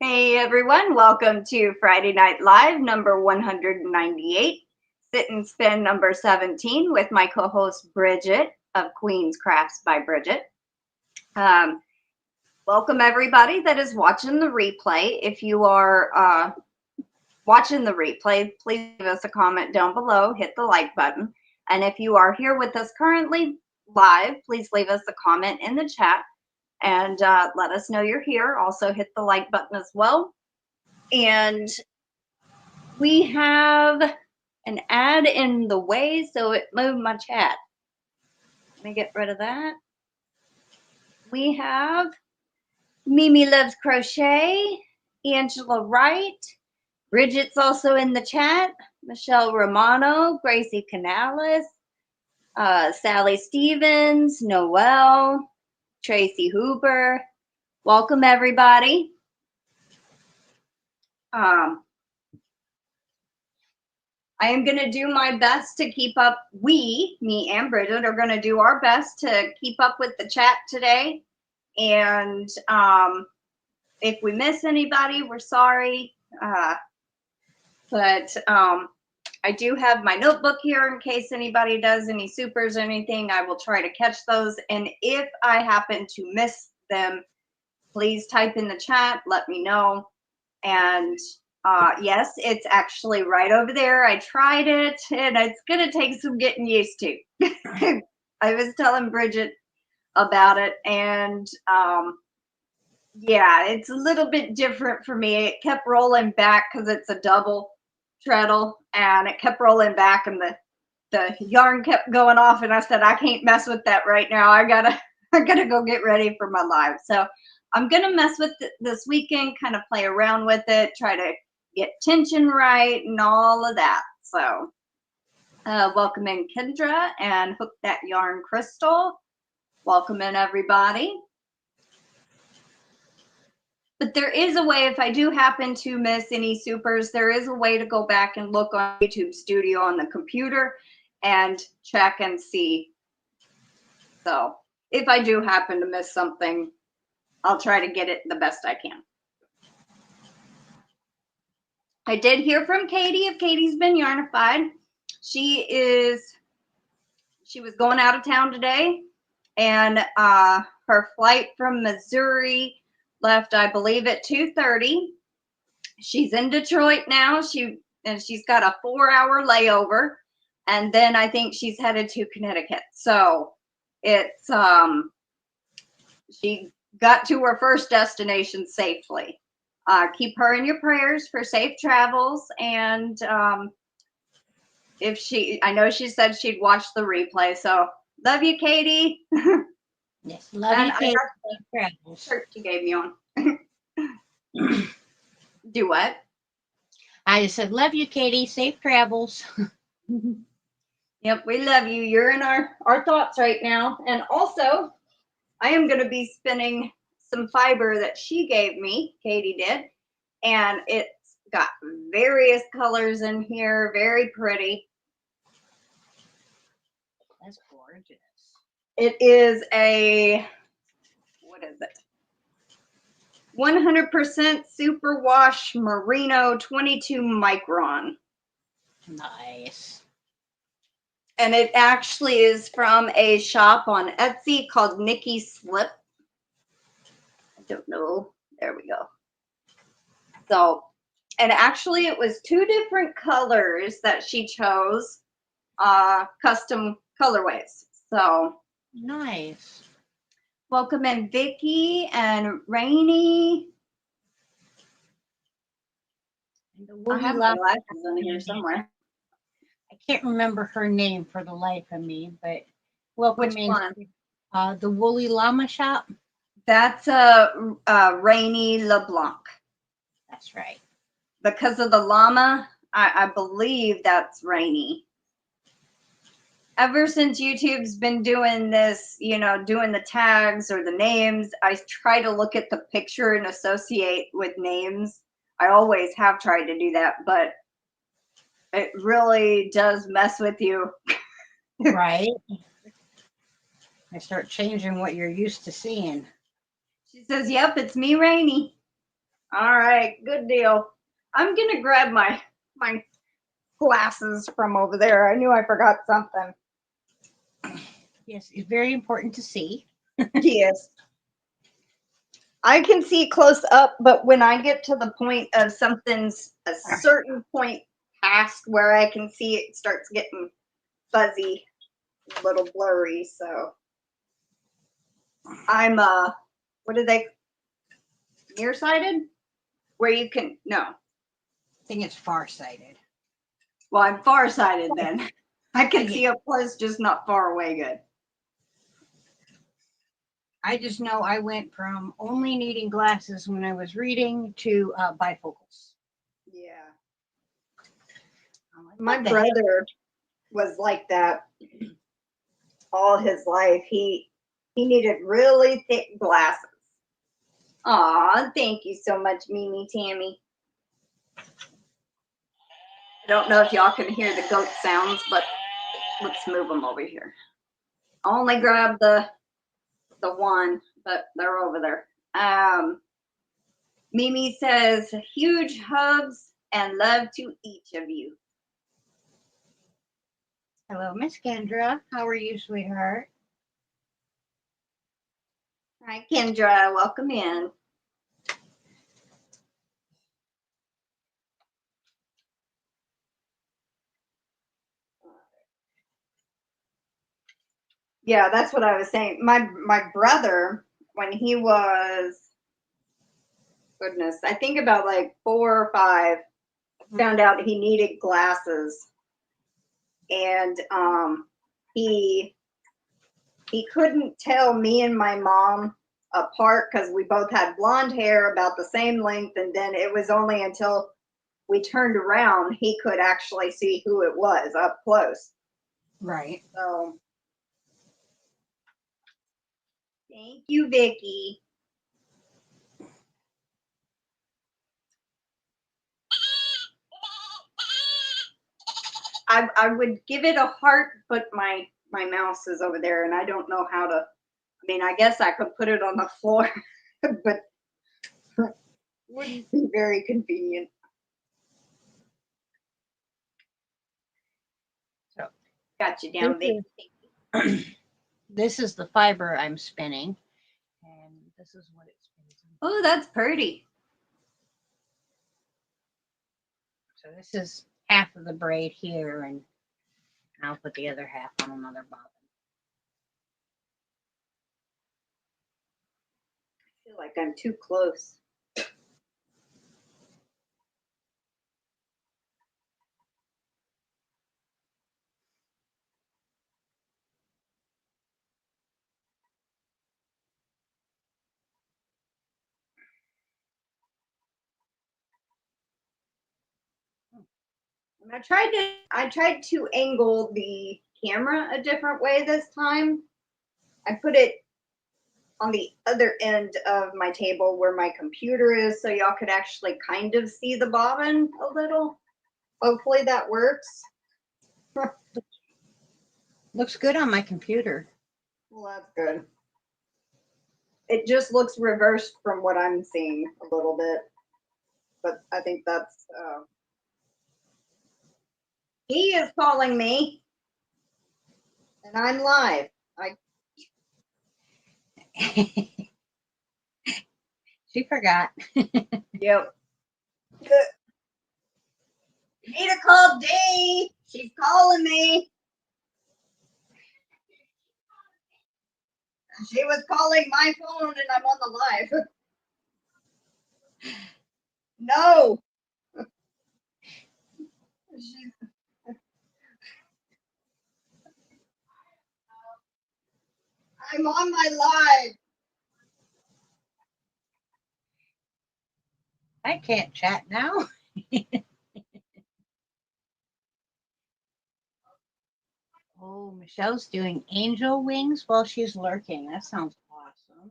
Hey everyone, welcome to Friday Night Live number 198, Sit and Spin number 17 with my co-host Bridget of Queen's Crafts by Bridget. Welcome everybody that is watching the replay. If you are watching the replay, please leave us a comment down below, hit the like button. And if you are here with us currently live, please leave us a comment in the chat and let us know you're here. Also hit the like button as well. And we have an ad in the way, so it moved my chat. Let me get rid of that. We have Mimi Loves Crochet, Angela Wright, Bridget's also in the chat, Michelle Romano, Gracie Canales, Sally Stevens, Noelle, Tracy Hooper. Welcome everybody. I am going to do my best to keep up. Me and Bridget are going to do our best to keep up with the chat today. And if we miss anybody, we're sorry. But I do have my notebook here in case anybody does any supers or anything. I will try to catch those. And if I happen to miss them, please type in the chat. Let me know. And yes, it's actually right over there. I tried it, and it's going to take some getting used to. I was telling Bridget about it, and yeah, it's a little bit different for me. It kept rolling back because it's a double treadle, and it kept rolling back, and the yarn kept going off, and I said, I can't mess with that right now. I gotta go get ready for my live. So I'm gonna mess with it this weekend, kind of play around with it, try to get tension right and all of that. So welcome in Kendra and Hook That Yarn Crystal. Welcome in everybody. But there is a way, if I do happen to miss any supers, there is a way to go back and look on YouTube Studio on the computer and check and see. So if I do happen to miss something, I'll try to get it the best I can. I did hear from Katie, if Katie's been yarnified. She was going out of town today, and her flight from Missouri left, I believe, at 2:30. She's in Detroit now. She's got a 4-hour layover, and then I think she's headed to Connecticut. So it's she got to her first destination safely. Keep her in your prayers for safe travels. And I know she said she'd watch the replay. So love you, Katie. Yes, love you, Katie. Safe travels. Shirt you gave me on. Do what? I just said, love you, Katie. Safe travels. Yep, we love you. You're in our thoughts right now. And also, I am going to be spinning some fiber that she gave me, Katie did, and it's got various colors in here, very pretty. That's gorgeous. It is a, what is it? 100% superwash merino 22 micron. Nice. And it actually is from a shop on Etsy called Nikki Slip. I don't know. There we go. So, and actually it was 2 different colors that she chose, custom colorways. So nice. Welcome in Vicky and Rainy. And I have my glasses in here somewhere. I can't remember her name for the life of me, but welcome Which in. one? The Woolly Llama shop. That's Rainy LeBlanc. That's right. Because of the llama, I believe that's Rainy. Ever since YouTube's been doing this, you know, doing the tags or the names, I try to look at the picture and associate with names. I always have tried to do that, but it really does mess with you. Right. I start changing what you're used to seeing. She says, yep, it's me, Rainy. All right, good deal. I'm gonna grab my glasses from over there. I knew I forgot something. Yes, it's very important to see. Yes. I can see close up, but when I get to the point of something's a certain point past where I can see it starts getting fuzzy, a little blurry. So I'm what are they, nearsighted? Where you can no. I think it's farsighted. Well, I'm farsighted then. I can see up close, just not far away good. I just know I went from only needing glasses when I was reading to bifocals. Yeah. Like, my brother was like that all his life. He needed really thick glasses. Aw, thank you so much, Mimi Tammy. I don't know if y'all can hear the goat sounds, but let's move them over here. I only grabbed the one, but they're over there. Mimi says, huge hugs and love to each of you. Hello, Miss Kendra. How are you, sweetheart? Hi, Kendra. Welcome in. Yeah, that's what I was saying. My brother, when he was, goodness, I think about like 4 or 5, found out he needed glasses, and he couldn't tell me and my mom apart because we both had blonde hair about the same length, and then it was only until we turned around he could actually see who it was up close. Right. So thank you, Vicky. I would give it a heart, but my mouse is over there and I don't know how to. I mean, I guess I could put it on the floor, but wouldn't be very convenient. So got you down, Vicky. This is the fiber I'm spinning, and this is what it spins. Oh, that's pretty. So this is half of the braid here, and I'll put the other half on another bobbin. I feel like I'm too close. And I tried to angle the camera a different way this time. I put it on the other end of my table where my computer is, so y'all could actually kind of see the bobbin a little. Hopefully that works. Looks good on my computer. Well, that's good. It just looks reversed from what I'm seeing a little bit, but I think that's he is calling me and I'm live. She forgot. Yep. You need to call Dee. She's calling me. She was calling my phone and I'm on the live. No. I'm on my live. I can't chat now. Oh, Michelle's doing angel wings while she's lurking. That sounds awesome.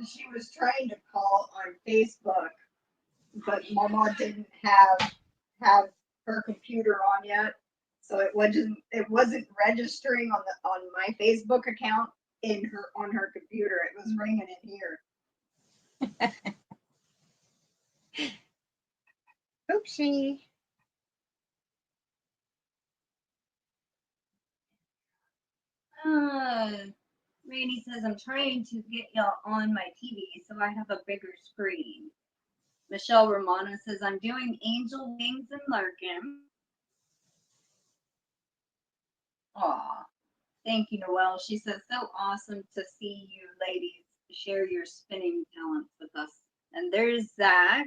She was trying to call on Facebook, but Mama didn't have her computer on yet, so it wasn't registering on my Facebook account on her computer. It was ringing in here. Oopsie. Randy says, I'm trying to get y'all on my TV so I have a bigger screen. Michelle Romano says, I'm doing angel wings and lurking. Aw, thank you, Noelle. She says, so awesome to see you ladies share your spinning talents with us. And there's Zach.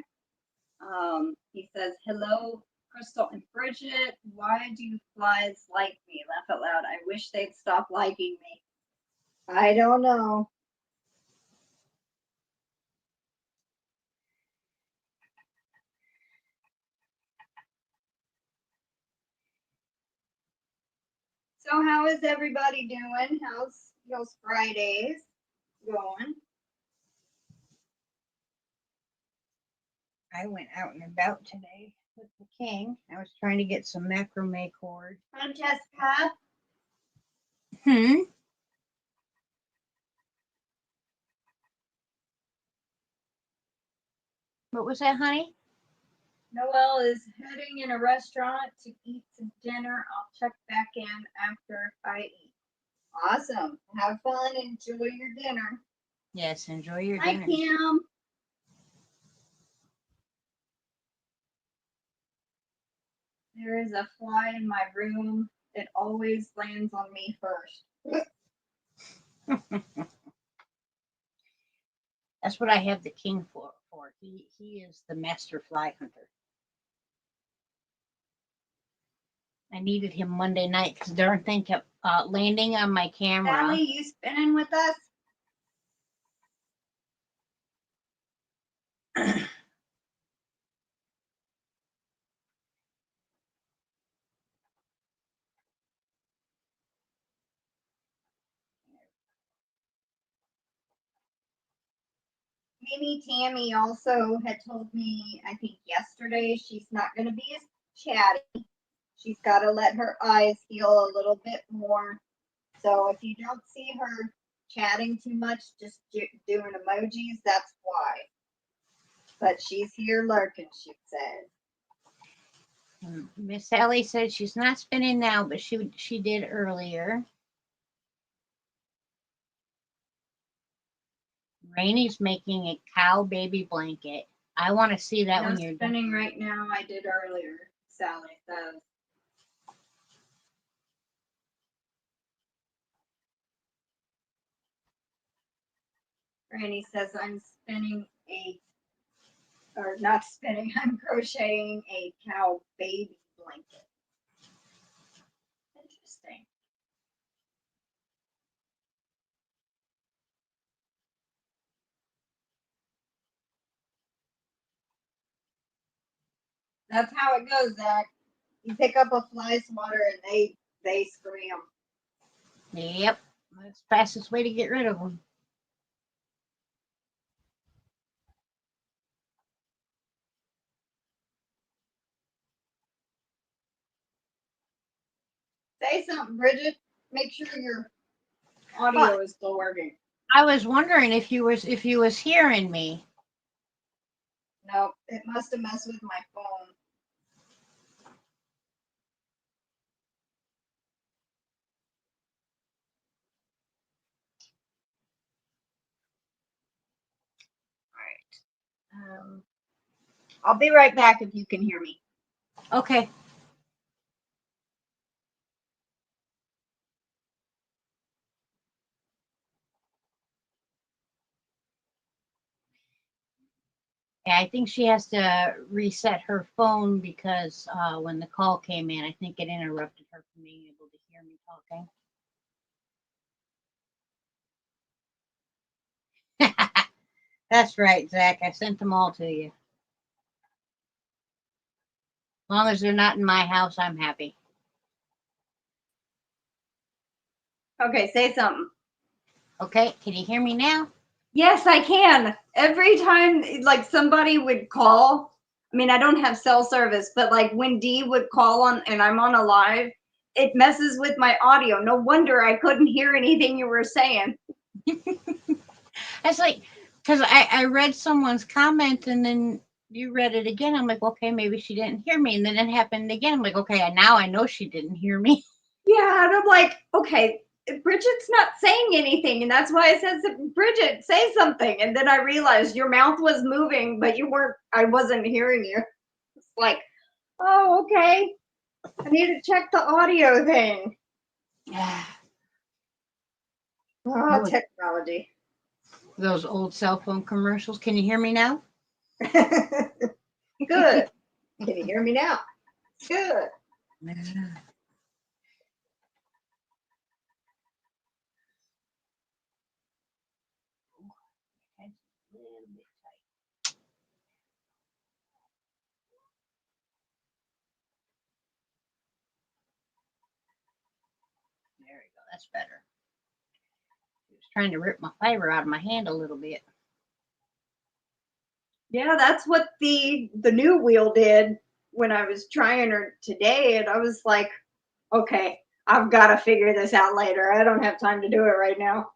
He says, hello, Crystal and Bridget. Why do flies like me? Laugh out loud. I wish they'd stop liking me. I don't know. So how is everybody doing? How's those Fridays going? I went out and about today with the king. I was trying to get some macrame cord. Hi, Jessica. What was that, honey? Noelle is heading in a restaurant to eat some dinner. I'll check back in after I eat. Awesome. Have fun. Enjoy your dinner. Yes, enjoy your Hi, dinner. Kim. There is a fly in my room. It always lands on me first. That's what I have the king for. He is the master fly hunter. I needed him Monday night because darn thing kept landing on my camera. Sally, you spinning with us? Mimi Tammy also had told me, I think yesterday, she's not going to be as chatty. She's got to let her eyes heal a little bit more. So if you don't see her chatting too much, just doing emojis, that's why. But she's here lurking, she said. Miss Sally said she's not spinning now, but she did earlier. Rainy's making a cow baby blanket. I want to see that when you're spinning right now. I did earlier, Sally says. Granny says I'm I'm crocheting a cow baby blanket. Interesting. That's how it goes, Zach. You pick up a fly swatter and they scream. Yep, that's the fastest way to get rid of them. Say something, Bridget. Make sure your audio is still working. I was wondering if you was hearing me. No, it must have messed with my phone. All right. I'll be right back if you can hear me. Okay. Yeah, I think she has to reset her phone because when the call came in, I think it interrupted her from being able to hear me talking. That's right, Zach. I sent them all to you. As long as they're not in my house, I'm happy. Okay, say something. Okay, can you hear me now? Yes, I can. Every time, like, somebody would call, I mean, I don't have cell service, but like when Dee would call on and I'm on a live, it messes with my audio. No wonder I couldn't hear anything you were saying. It's like, because I read someone's comment and then you read it again. I'm like, okay, maybe she didn't hear me. And then it happened again. I'm like, okay, now I know she didn't hear me. Yeah, and I'm like, okay, Bridget's not saying anything, and that's why I said, Bridget, say something. And then I realized your mouth was moving, but you weren't. I wasn't hearing you. It's like, oh, okay. I need to check the audio thing. Yeah. Oh, technology. Those old cell phone commercials. Can you hear me now? Good. Can you hear me now? Good. There we go. That's better. I was trying to rip my fiber out of my hand a little bit. Yeah, that's what the new wheel did when I was trying her today, and I was like, okay, I've got to figure this out later. I don't have time to do it right now.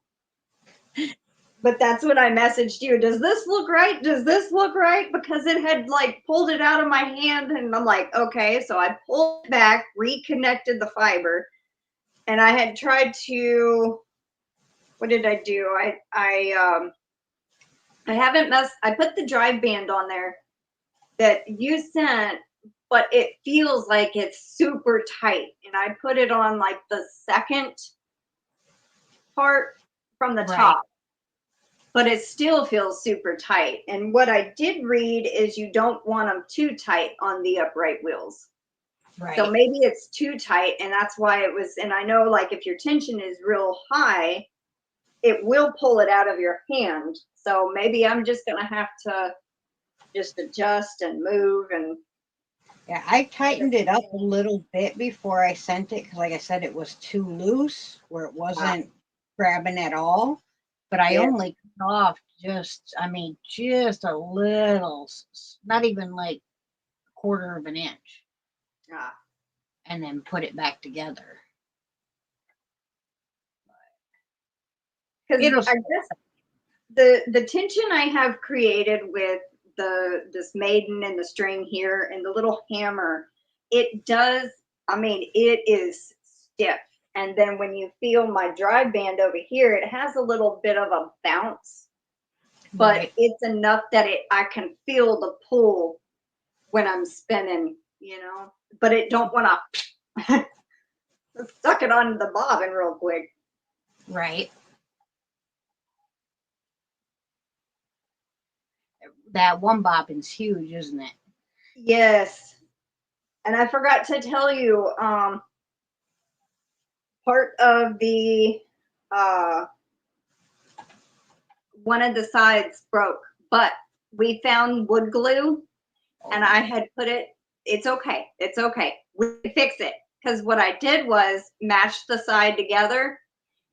But that's when I messaged you. Does this look right? Does this look right? Because it had like pulled it out of my hand, and I'm like, okay. So I pulled it back, reconnected the fiber, and I had tried to. What did I do? I haven't messed. I put the drive band on there that you sent, but it feels like it's super tight, and I put it on like the second part from the top. But it still feels super tight. And what I did read is you don't want them too tight on the upright wheels. Right. So maybe it's too tight, and that's why it was. And I know, like, if your tension is real high, it will pull it out of your hand. So maybe I'm just going to have to just adjust and move. And yeah, I tightened it up a little bit before I sent it because, like I said, it was too loose where it wasn't grabbing at all. But I only cut off just a little, not even like a quarter of an inch. And then put it back together. Because I guess the tension I have created with this maiden and the string here and the little hammer, it does, it is stiff. And then when you feel my drive band over here, it has a little bit of a bounce, but it's enough that I can feel the pull when I'm spinning, but it don't want to suck it on the bobbin real quick. Right. That one bobbin's huge, isn't it? Yes. And I forgot to tell you, part of the one of the sides broke, but we found wood glue, and I had put it. It's okay. It's okay. We fix it, because what I did was match the side together,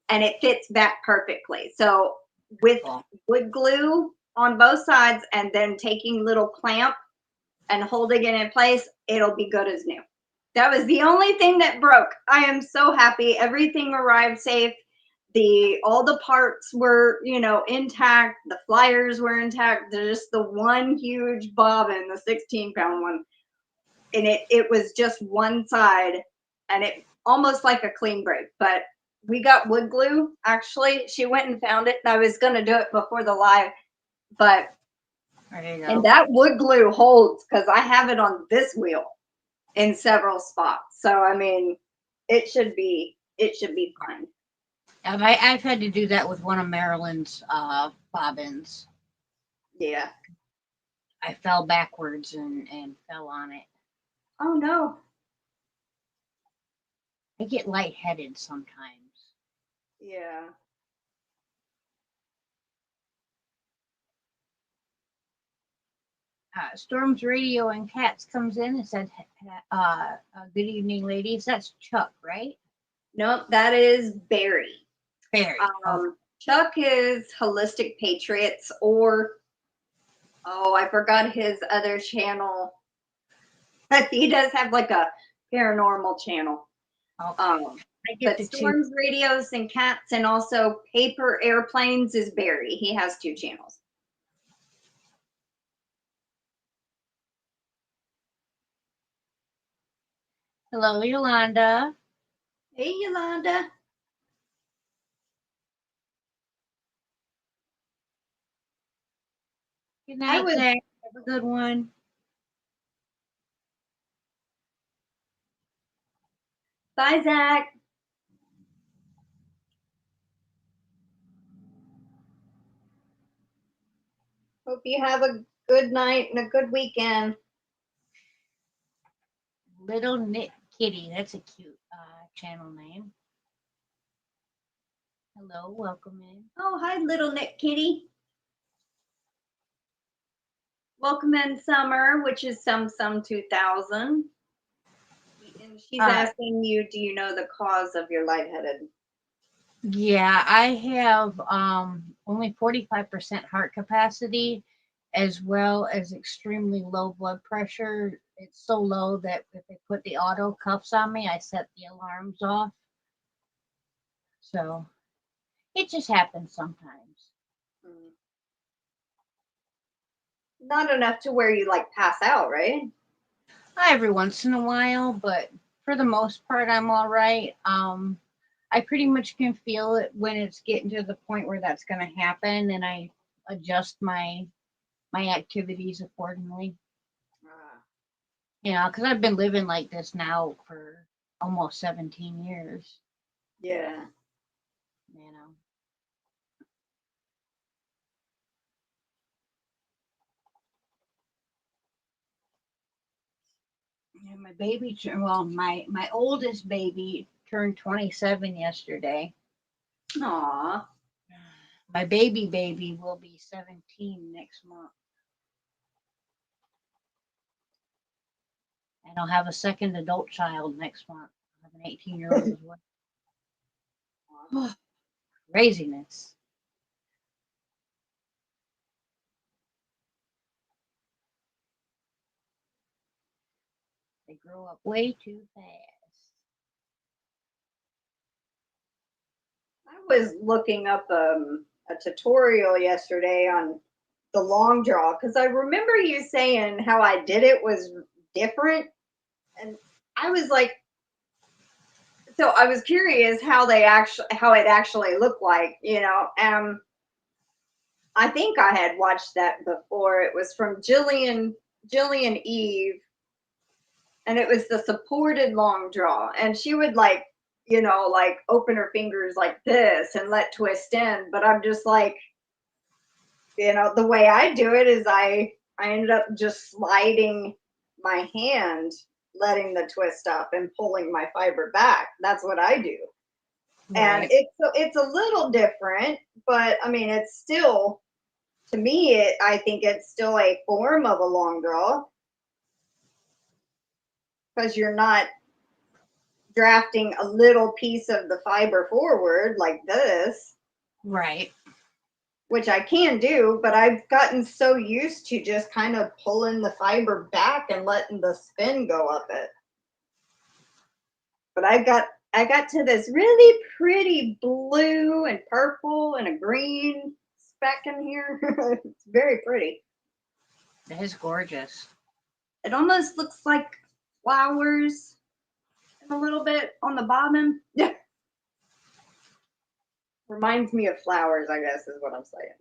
and it fits back perfectly. So with wood glue on both sides, and then taking little clamp and holding it in place, it'll be good as new. That was the only thing that broke. I am so happy. Everything arrived safe. All the parts were, intact. The flyers were intact. There's just the one huge bobbin, the 16-pound one. And it was just one side, and it almost like a clean break. But we got wood glue, actually. She went and found it, and I was going to do it before the live. But, and that wood glue holds, because I have it on this wheel in several spots. So, it should be fine. I've had to do that with one of Marilyn's bobbins. Yeah. I fell backwards and fell on it. Oh, no. I get lightheaded sometimes. Yeah. Storm's Radio and Cats comes in and said, good evening, ladies. That's Chuck, right? Nope, that is Barry. Barry. Chuck is Holistic Patriots, or, I forgot his other channel. He does have like a paranormal channel. But Storms, Radios, and Cats, and also Paper Airplanes is Barry. He has 2 channels. Hello, Yolanda. Hey, Yolanda. Good night, Zach. Have a good one. Bye, Zach. Hope you have a good night and a good weekend. Little Knit Kitty. That's a cute channel name. Hello, welcome in. Oh, hi, Little Knit Kitty. Welcome in, Summer, which is Some 2000. And she's asking you, do you know the cause of your lightheaded? Yeah, I have only 45% heart capacity, as well as extremely low blood pressure. It's so low that if they put the auto cuffs on me, I set the alarms off. So it just happens sometimes. Not enough to where you like pass out, right? Every once in a while, but for the most part, I'm all right. I pretty much can feel it when it's getting to the point where that's going to happen, and I adjust my activities accordingly. You know, because I've been living like this now for almost 17 years. Yeah. You know. Yeah, my baby, well, my oldest baby turned 27 yesterday. Aw. My baby will be 17 next month. And I'll have a second adult child next month. I have an 18-year-old as well. Craziness. They grow up way too fast. I was looking up a tutorial yesterday on the long draw because I remember you saying how I did it was different, and I was like, so I was curious how it actually looked like, you know. I think I had watched that before. It was from Jillian Eve, and it was the supported long draw, and she would like, you know, like open her fingers like this and let twist in, but I'm just like, you know, the way I do it is I ended up just sliding my hand, letting the twist up and pulling my fiber back. That's what I do. Right. And it's a little different, but I mean, it's still, to me, I think it's still a form of a long draw because you're not drafting a little piece of the fiber forward like this. Right. Which I can do, but I've gotten so used to just kind of pulling the fiber back and letting the spin go up it. But I got to this really pretty blue and purple and a green speck in here. It's very pretty. That is gorgeous. It almost looks like flowers a little bit on the bottom. Yeah. Reminds me of flowers, I guess, is what I'm saying.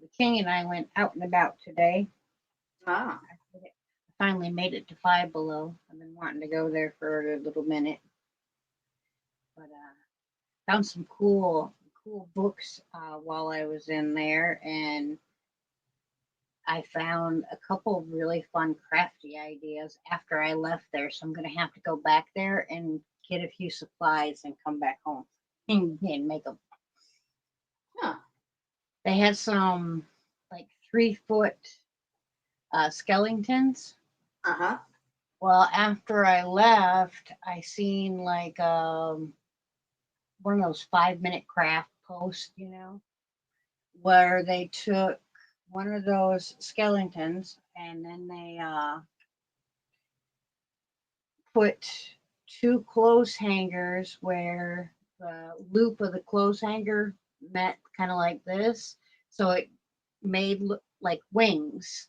The King and I went out and about today. Ah. I finally made it to Five Below. I've been wanting to go there for a little minute. But found some cool books while I was in there, and I found a couple of really fun crafty ideas after I left there. So I'm going to have to go back there and get a few supplies and come back home and make them. Huh. They had some like 3-foot skeletons. Uh-huh. Well, after I left, I seen like one of those 5-minute craft posts, you know, where they took one of those skeletons and then they put 2 clothes hangers where the loop of the clothes hanger met kind of like this. So it made look like wings.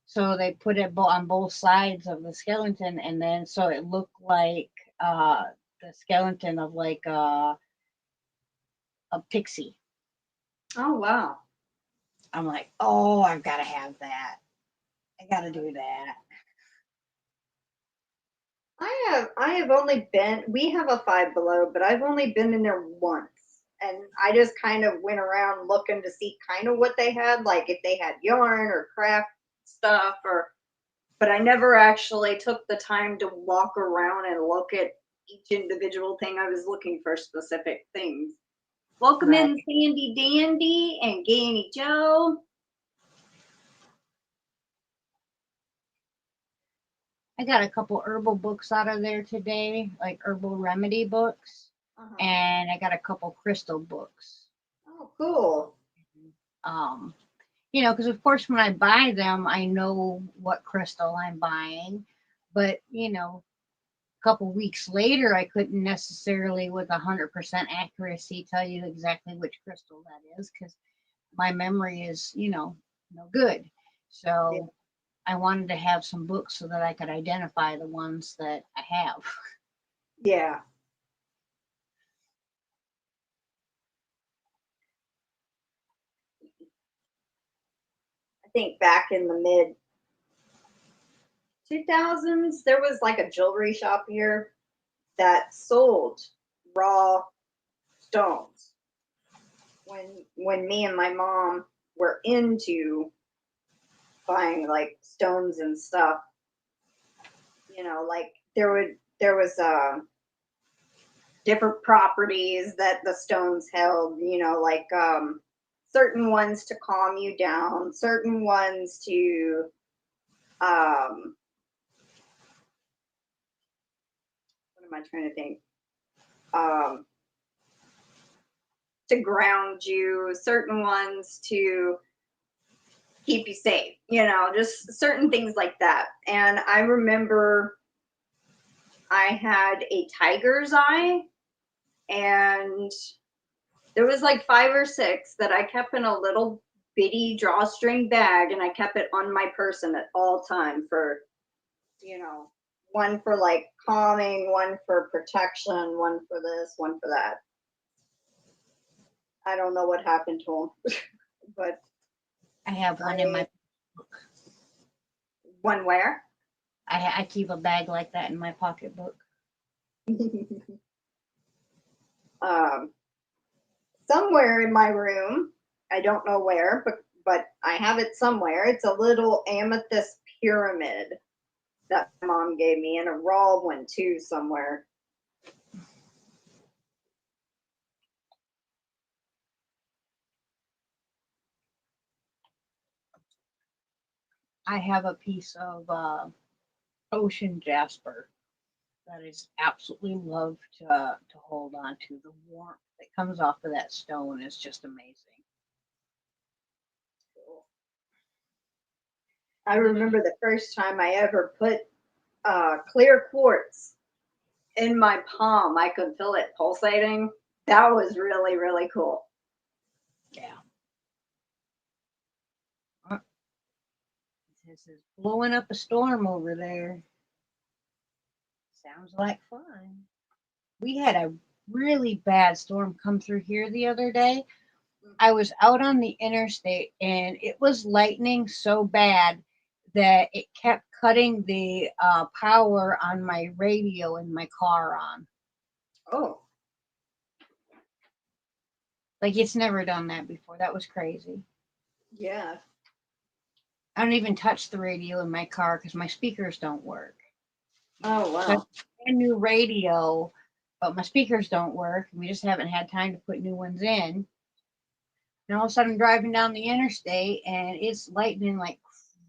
So they put it on both sides of the skeleton, and then so it looked like the skeleton of like a pixie. Oh, wow. I'm like, oh, I've got to have that. I got to do that. I have only been, we have a Five Below, but I've only been in there once. And I just kind of went around looking to see kind of what they had, like if they had yarn or craft stuff, or, but I never actually took the time to walk around and look at each individual thing. I was looking for specific things. Welcome Right. in Sandy Dandy and GanniJo. I got a couple herbal books out of there today, like herbal remedy books, and I got a couple crystal books. Oh, cool. You know, because of course when I buy them, I know what crystal I'm buying, but you know, a couple weeks later, I couldn't necessarily with 100% accuracy tell you exactly which crystal that is because my memory is, you know, no good. So Yeah. I wanted to have some books so that I could identify the ones that I have. Yeah. I think back in the mid 2000s, there was like a jewelry shop here that sold raw stones. When me and my mom were into buying like stones and stuff, you know, like there was different properties that the stones held, you know, like certain ones to calm you down, certain ones to what am I trying to think? To ground you, certain ones to keep you safe, you know, just certain things like that. And I remember I had a tiger's eye, and there was like 5 or 6 that I kept in a little bitty drawstring bag, and I kept it on my person at all time for, you know, one for like calming, one for protection, one for this, one for that. I don't know what happened to them, but I have one in my book. One where? I keep a bag like that in my pocketbook. Somewhere in my room, I don't know where, but I have it somewhere. It's a little amethyst pyramid that my mom gave me, and a raw one too somewhere. I have a piece of ocean jasper that I just absolutely love to hold on to. The warmth that comes off of that stone is just amazing. I remember the first time I ever put clear quartz in my palm. I could feel it pulsating. That was really, really cool. Yeah. This is blowing up a storm over there. Sounds like fun. We had a really bad storm come through here the other day. I was out on the interstate and it was lightning so bad that it kept cutting the power on my radio in my car on. Oh. Like it's never done that before. That was crazy. Yeah. I don't even touch the radio in my car because my speakers don't work. Oh, wow. So I have a brand new radio, but my speakers don't work. We just haven't had time to put new ones in. And all of a sudden, I'm driving down the interstate and it's lightning like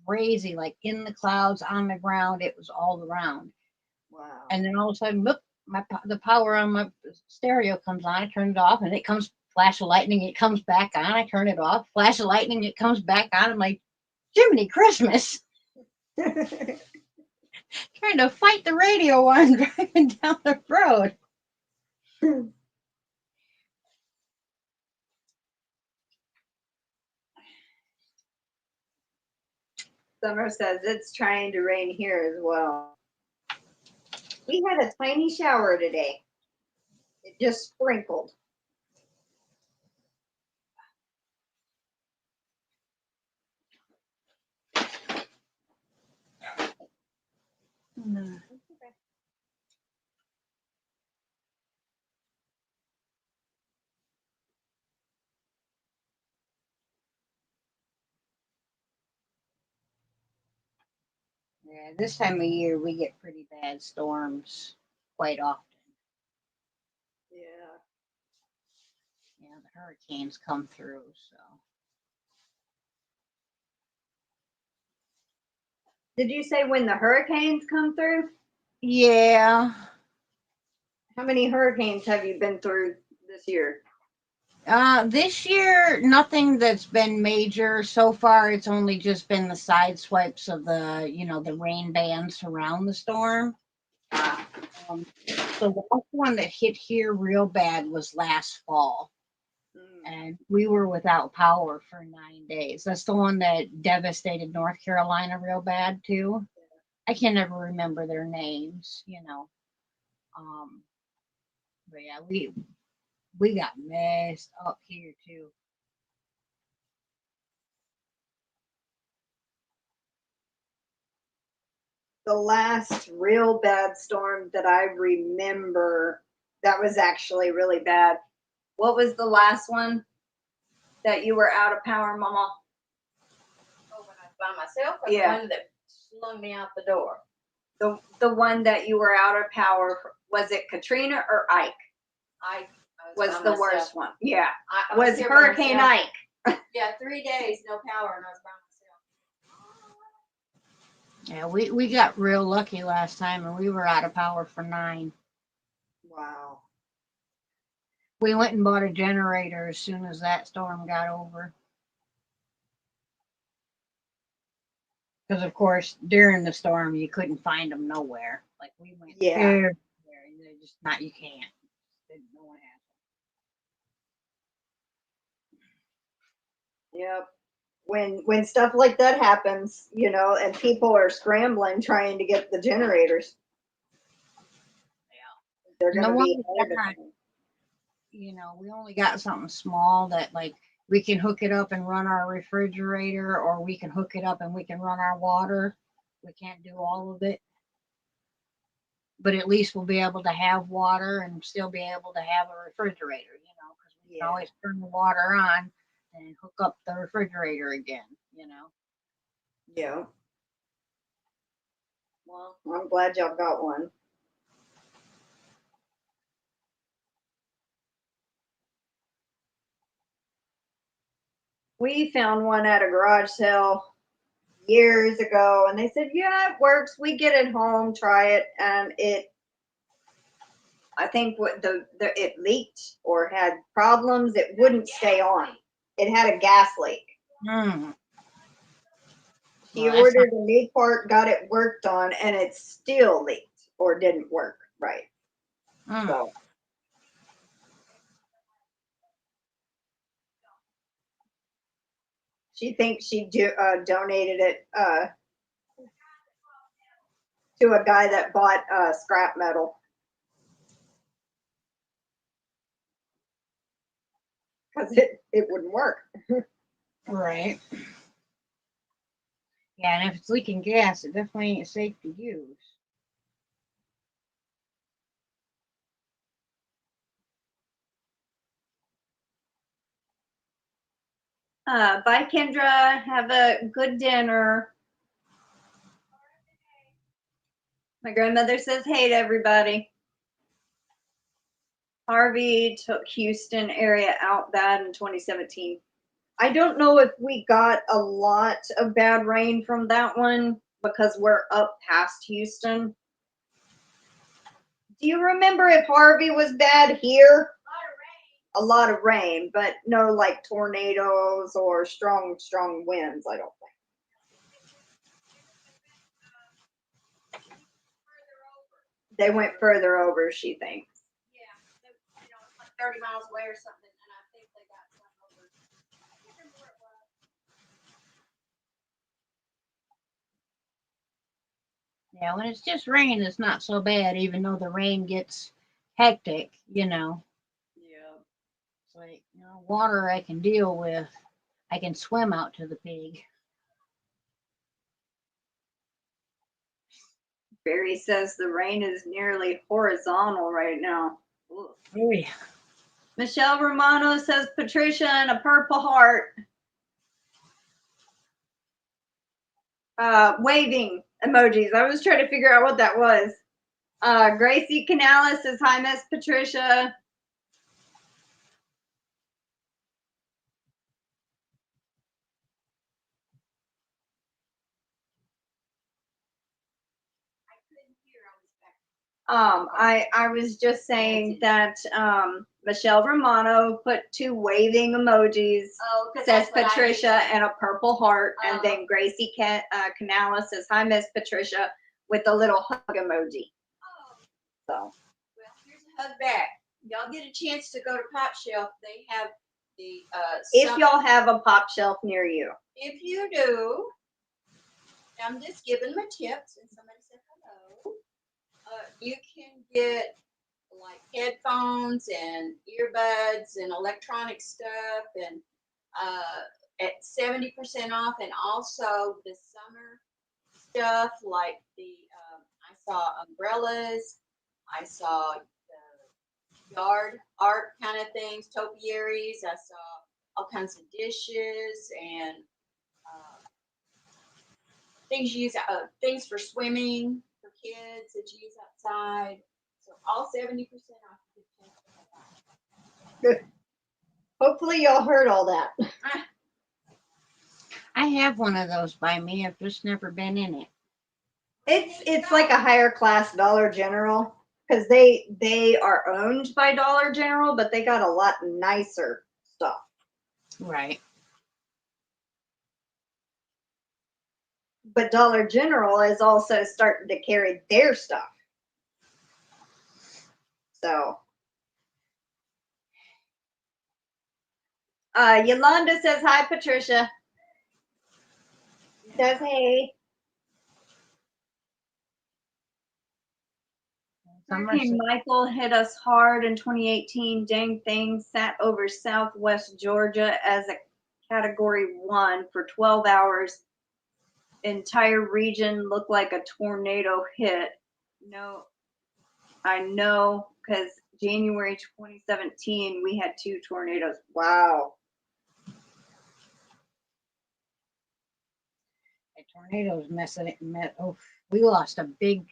crazy, like in the clouds, on the ground. It was all around. Wow. And then all of a sudden, whoop, the power on my stereo comes on. I turn it off, and it comes flash of lightning. It comes back on. I turn it off. Flash of lightning. It comes back on. I'm like, Jiminy Christmas. Trying to fight the radio while I'm driving down the road. Summer says it's trying to rain here as well. We had a tiny shower today. It just sprinkled. Yeah, this time of year we get pretty bad storms quite often. Yeah. Yeah, the hurricanes come through, so. Did you say when the hurricanes come through? Yeah. How many hurricanes have you been through this year? This year, nothing that's been major. So far, it's only just been the side swipes of the, the rain bands around the storm. So the last one that hit here real bad was last fall. And we were without power for 9 days. That's the one that devastated North Carolina real bad, too. I can never remember their names, But yeah, we got messed up here, too. The last real bad storm that I remember that was actually really bad. What was the last one that you were out of power, Mama? Oh, when I was by myself, or Yeah. the one that slung me out the door? The one that you were out of power, was it Katrina or Ike? I Was by the myself. worst one. Yeah. I Was here by Hurricane myself. Ike. Yeah, 3 days, no power, and I was by myself. Yeah, we got real lucky last time, and we were out of power for 9. Wow. We went and bought a generator as soon as that storm got over. Because, of course, during the storm, you couldn't find them nowhere. Like, we went everywhere, and they're just not, you can't. No one has them. Yep. When stuff like that happens, and people are scrambling trying to get the generators. Yeah. They're going to be hard to find. We only got something small that, like, we can hook it up and run our refrigerator, or we can hook it up and we can run our water. We can't do all of it. But at least we'll be able to have water and still be able to have a refrigerator, because we can always turn the water on and hook up the refrigerator again, Yeah. Well, I'm glad y'all got one. We found one at a garage sale years ago, and they said, yeah, it works. We get it home, try it, and I think what it leaked or had problems. It wouldn't stay on. It had a gas leak. She ordered a new part, got it worked on, and it still leaked or didn't work right. So she thinks she donated it to a guy that bought scrap metal. Because it wouldn't work. Right. Yeah, and if it's leaking gas, it definitely ain't safe to use. Bye, Kendra. Have a good dinner. My grandmother says hey to everybody. Harvey took Houston area out bad in 2017. I don't know if we got a lot of bad rain from that one because we're up past Houston. Do you remember if Harvey was bad here? A lot of rain, but no like tornadoes or strong winds, I don't think. They went further over, she thinks. Yeah, you know, it's like 30 miles away or something, and I think they got some over. I can't remember where it was. Yeah, when it's just rain, it's not so bad, even though the rain gets hectic, you know. Yeah. It's like, you know, water I can deal with. I can swim out to the pig. Barry says the rain is nearly horizontal right now. Ugh. Oh, yeah. Michelle Romano says Patricia and a purple heart. Waving emojis. I was trying to figure out what that was. Gracie Canales says, hi, Miss Patricia. I couldn't hear. I was back. I was just saying that Michelle Romano put 2 waving emojis. Oh, because Says that's what I Patricia did. and a purple heart, and Oh. then Gracie Canales says, hi, Miss Patricia, with a little hug emoji. Oh, So well, here's a hug back. Y'all get a chance to go to Pop Shelf. They have the if y'all have a pop shelf near you. If you do, I'm just giving them a tip since somebody said hello. You can get like headphones and earbuds and electronic stuff and at 70% off, and also the summer stuff like the I saw umbrellas, I saw the yard art kind of things, topiaries, I saw all kinds of dishes and things you use, things for swimming for kids that you use outside. So all 70% off. Good. Hopefully y'all heard all that. I have one of those by me. I've just never been in it. It's like a higher class Dollar General because they are owned by Dollar General, but they got a lot nicer stuff. Right. But Dollar General is also starting to carry their stuff. So Yolanda says hi, Patricia. Says hey. Hurricane Michael hit us hard in 2018. Dang thing sat over southwest Georgia as a Category 1 for 12 hours. Entire region looked like a tornado hit. No, I know, because January 2017 we had 2 tornadoes. Wow. The tornadoes messing it. Oh, we lost a big,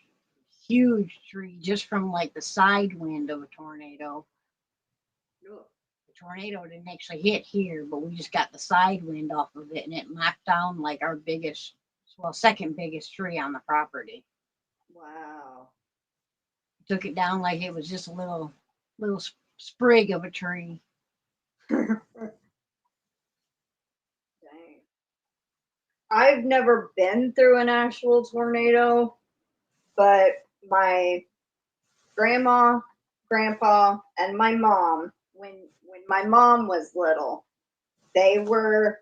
huge tree just from like the side wind of a tornado. The tornado didn't actually hit here, but we just got the side wind off of it, and it knocked down like our biggest, well, second biggest tree on the property. Wow. Took it down like it was just a little sprig of a tree. Dang. I've never been through an actual tornado, but my grandma, grandpa, and my mom, when my mom was little, they were,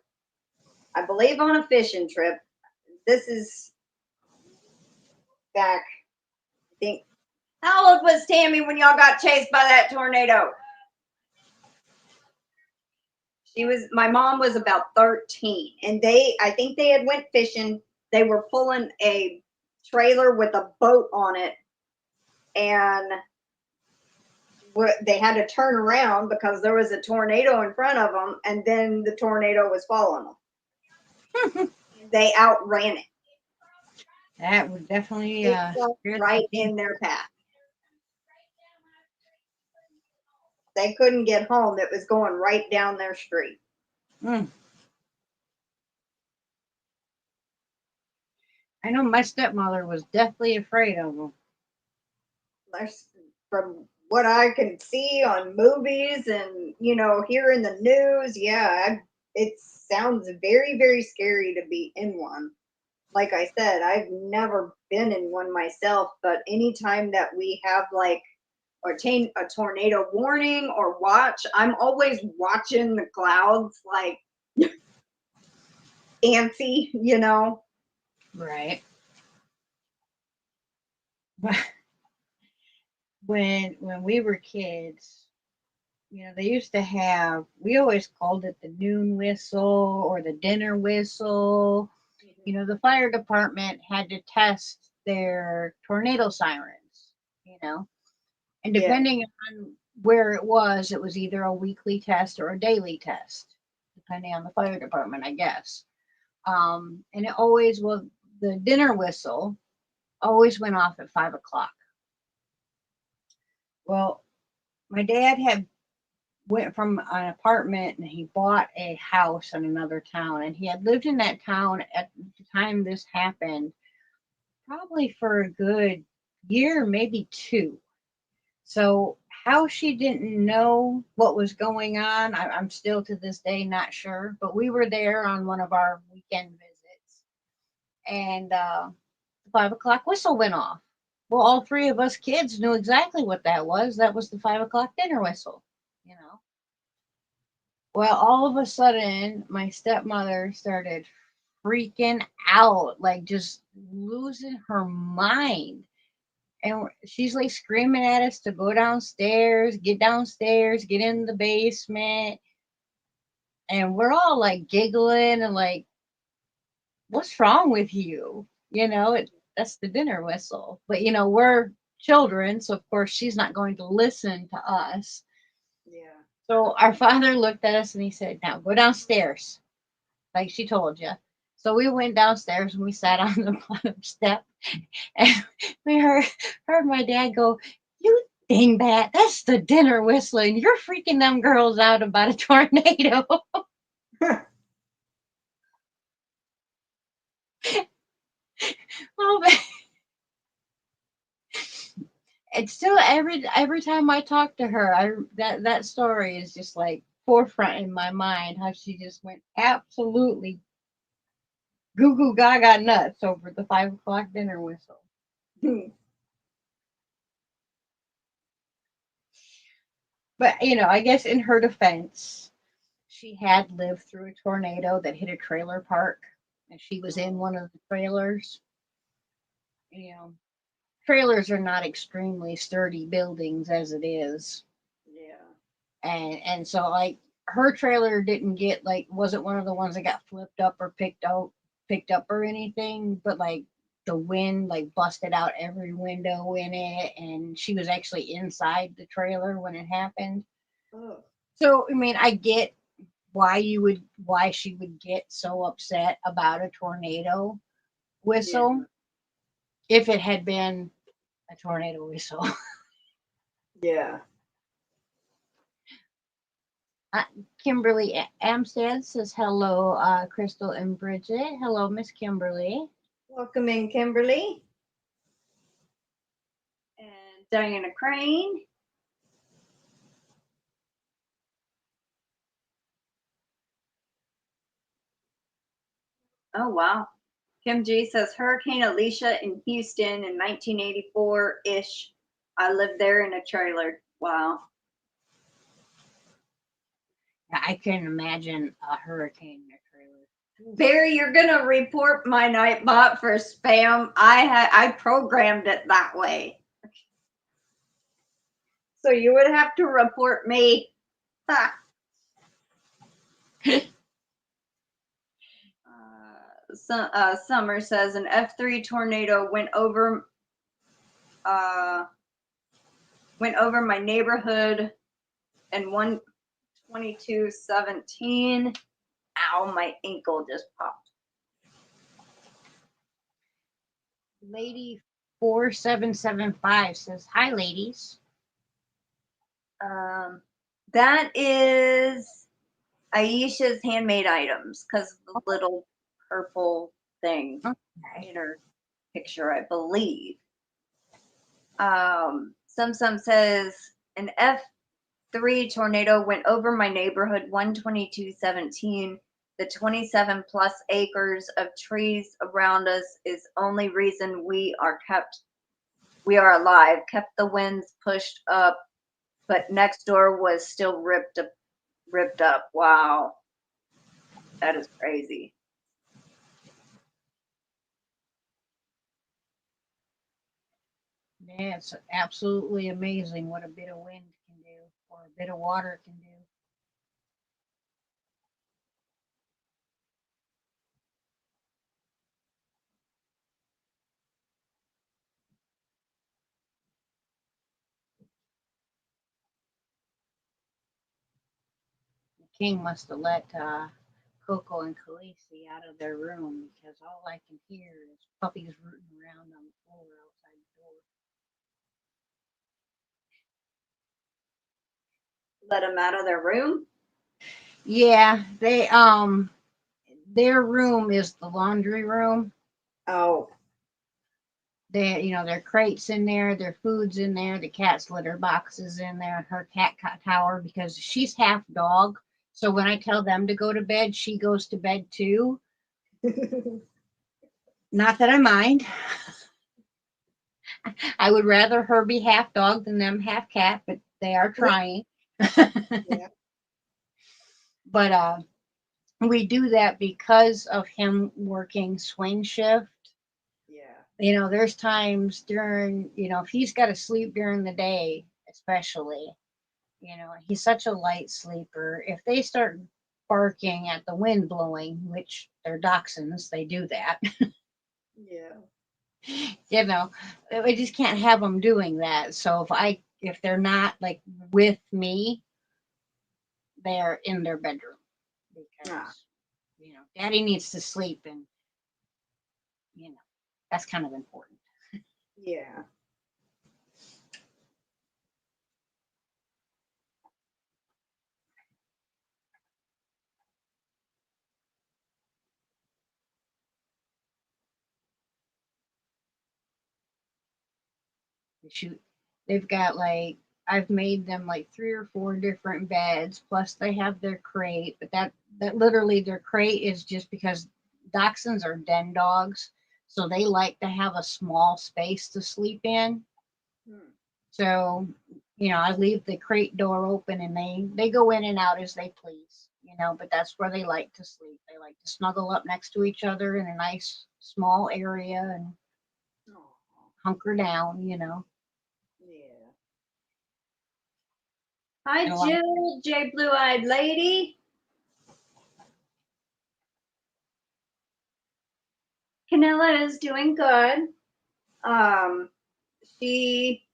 I believe, on a fishing trip. This is back, I think. How old was Tammy when y'all got chased by that tornado? My mom was about 13, and I think they had went fishing. They were pulling a trailer with a boat on it, and they had to turn around because there was a tornado in front of them, and then the tornado was following them. They outran it. That would definitely right in their path. They couldn't get home. It was going right down their street. I know my stepmother was deathly afraid of them. From what I can see on movies and, hear in the news, yeah, it sounds very, very scary to be in one. like I said, I've never been in one myself, but anytime that we have like a tornado warning or watch, I'm always watching the clouds like antsy, you know? Right. When we were kids, you know, they used to have, we always called it the noon whistle or the dinner whistle. You know, the fire department had to test their tornado sirens, you know, and Yeah. depending on where it was either a weekly test or a daily test, depending on the fire department, I guess. And it always was, the dinner whistle always went off at 5 o'clock. Well, my dad had went from an apartment and he bought a house in another town, and he had lived in that town at the time this happened probably for a good year, maybe two. So how she didn't know what was going on, I'm still to this day not sure, but we were there on one of our weekend visits, and the 5 o'clock whistle went off. Well, all three of us kids knew exactly what that was. That was the 5 o'clock dinner whistle, you know. Well, all of a sudden, my stepmother started freaking out, like just losing her mind. And she's like screaming at us to go downstairs, get in the basement. And we're all like giggling and like, what's wrong with you? You know, that's the dinner whistle. But, you know, we're children. So, of course, she's not going to listen to us. Yeah. So our father looked at us and he said, now go downstairs, like she told you. So we went downstairs and we sat on the bottom step, and we heard my dad go, "You dingbat, that's the dinner whistling. You're freaking them girls out about a tornado." Oh, man. It's still every time I talk to her, that story is just like forefront in my mind. How she just went absolutely goo goo gaga nuts over the 5 o'clock dinner whistle. But, you know, I guess in her defense, she had lived through a tornado that hit a trailer park, and she was in one of the trailers. You know, trailers are not extremely sturdy buildings as it is. Yeah. And so like her trailer didn't get, like, wasn't one of the ones that got flipped up or picked up or anything, but like the wind like busted out every window in it, and she was actually inside the trailer when it happened. Oh. So I mean, I get why she would get so upset about a tornado whistle if it had been a tornado whistle. Yeah. Kimberly Amstead says hello, Crystal and Bridget. Hello, Miss Kimberly. Welcome in, Kimberly. And Diana Crane. Oh, wow. KimG says Hurricane Alicia in Houston in 1984-ish. I lived there in a trailer. Wow. I can imagine a hurricane in a trailer. Barry, you're gonna report my Nightbot for spam. I programmed it that way. So you would have to report me. Summer says an F3 tornado went over my neighborhood in 1/22/17. Ow, my ankle just popped. Lady 4775 says hi, ladies. That is Aisha's handmade items because the little purple thing in her picture, I believe. Some says an F3 tornado went over my neighborhood 1/22/17. The 27 plus acres of trees around us is only reason we are alive. Kept the winds pushed up, but next door was still ripped up. Wow. That is crazy. Yeah, it's absolutely amazing what a bit of wind can do, or a bit of water can do. The king must have let Coco and Khaleesi out of their room because all I can hear is puppies rooting around on the floor outside the door. Let them out of their room? Yeah, they their room is the laundry room. Oh. They, their crates in there, their food's in there, the cat's litter box is in there, her cat tower, because she's half dog. So when I tell them to go to bed, she goes to bed too. Not that I mind. I would rather her be half dog than them half cat, but they are trying. Yeah. But we do that because of him working swing shift. Yeah. There's times during, if he's got to sleep during the day, especially, he's such a light sleeper. If they start barking at the wind blowing, which they're dachshunds, they do that. Yeah. I just can't have them doing that. So if they're not like with me, they're in their bedroom because daddy needs to sleep, and that's kind of important. Yeah. Shoot, they've got like, I've made them like 3 or 4 different beds, plus they have their crate, but that literally their crate is just because dachshunds are den dogs, so they like to have a small space to sleep in. So I leave the crate door open, and they go in and out as they please, but that's where they like to sleep. They like to snuggle up next to each other in a nice small area and hunker down. Yeah. Hi, And Jill, J Blue-Eyed Lady. Canella is doing good. She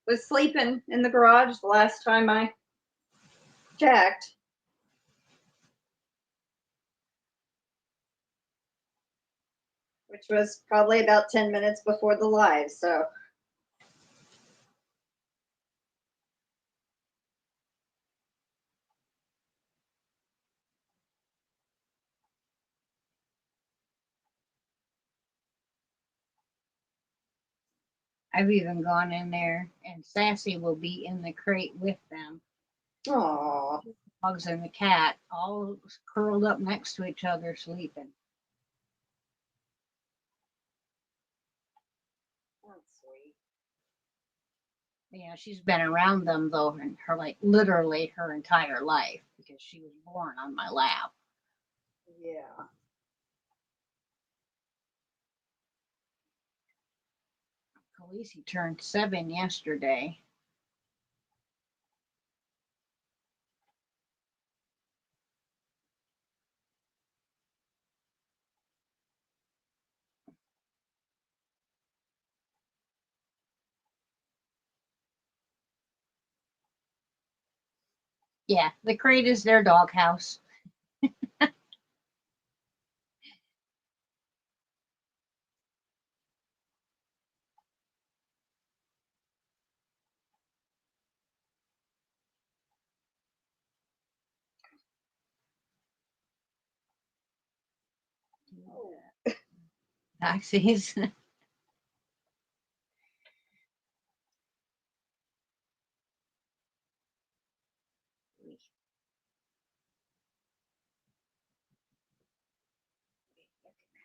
was sleeping in the garage the last time I checked. Which was probably about 10 minutes before the live, so. I've even gone in there, and Sassy will be in the crate with them. Aw. Dogs and the cat all curled up next to each other sleeping. That's sweet. She's been around them though, in her literally her entire life, because she was born on my lap. Yeah. Khaleesi turned 7 yesterday. Yeah, the crate is their doghouse. Taxis.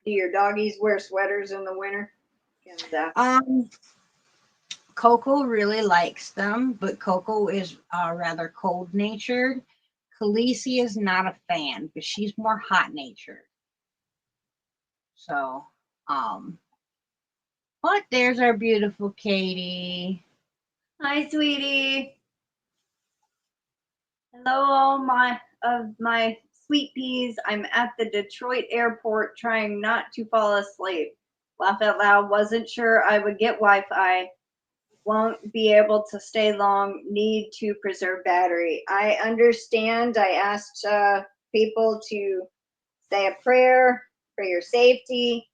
Do your doggies wear sweaters in the winter? Coco really likes them, but Coco is rather cold natured. Khaleesi is not a fan, but she's more hot natured. So, but there's our beautiful Katie. Hi, sweetie. Hello, all my sweet peas. I'm at the Detroit airport trying not to fall asleep. Laugh out loud. Wasn't sure I would get Wi-Fi. Won't be able to stay long. Need to preserve battery. I understand. I asked people to say a prayer for your safety.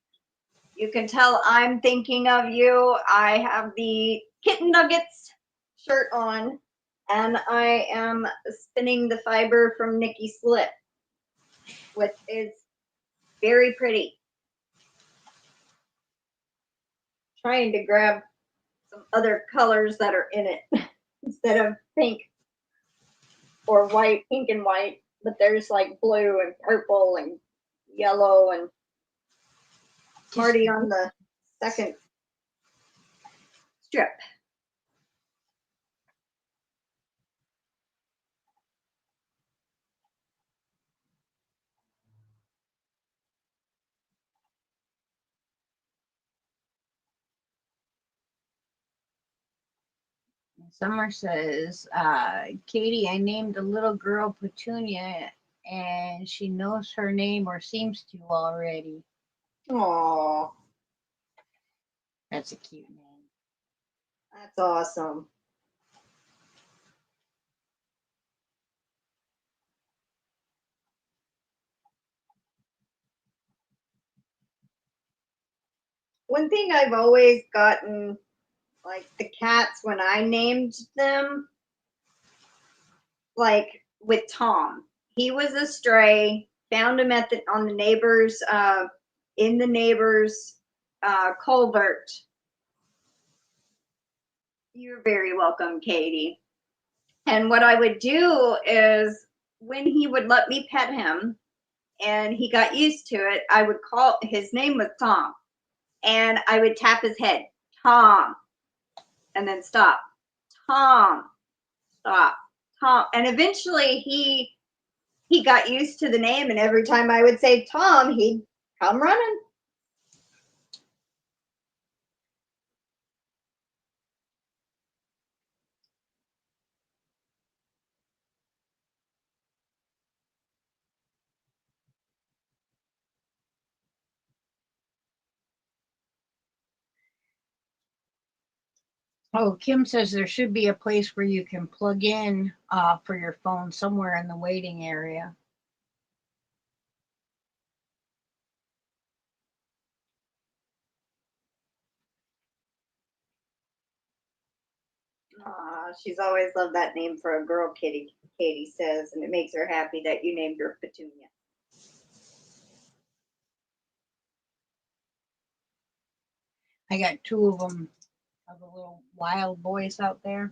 You can tell I'm thinking of you. I have the Kitten Nuggets shirt on, and I am spinning the fiber from Nikki Slip, which is very pretty. Trying to grab some other colors that are in it instead of pink or white, pink and white, but there's like blue and purple and yellow, and already on the second strip. Summer says, Katie, I named a little girl Petunia, and she knows her name or seems to already. Aww, That's a cute name. that's awesome. One thing I've always gotten, like the cats, when I named them, like with Tom, he was a stray. Found him at on the neighbor's in the neighbor's culvert. You're very welcome, Katie. And what I would do is when he would let me pet him and he got used to it, I would call, his name was Tom, and I would tap his head, Tom, and then stop, Tom, stop, Tom. And eventually he got used to the name, and every time I would say Tom, he'd come running. Oh, Kim says there should be a place where you can plug in for your phone somewhere in the waiting area. She's always loved that name for a girl, Kitty. Katie says, and it makes her happy that you named her Petunia. I got two of them, of the little wild boys out there.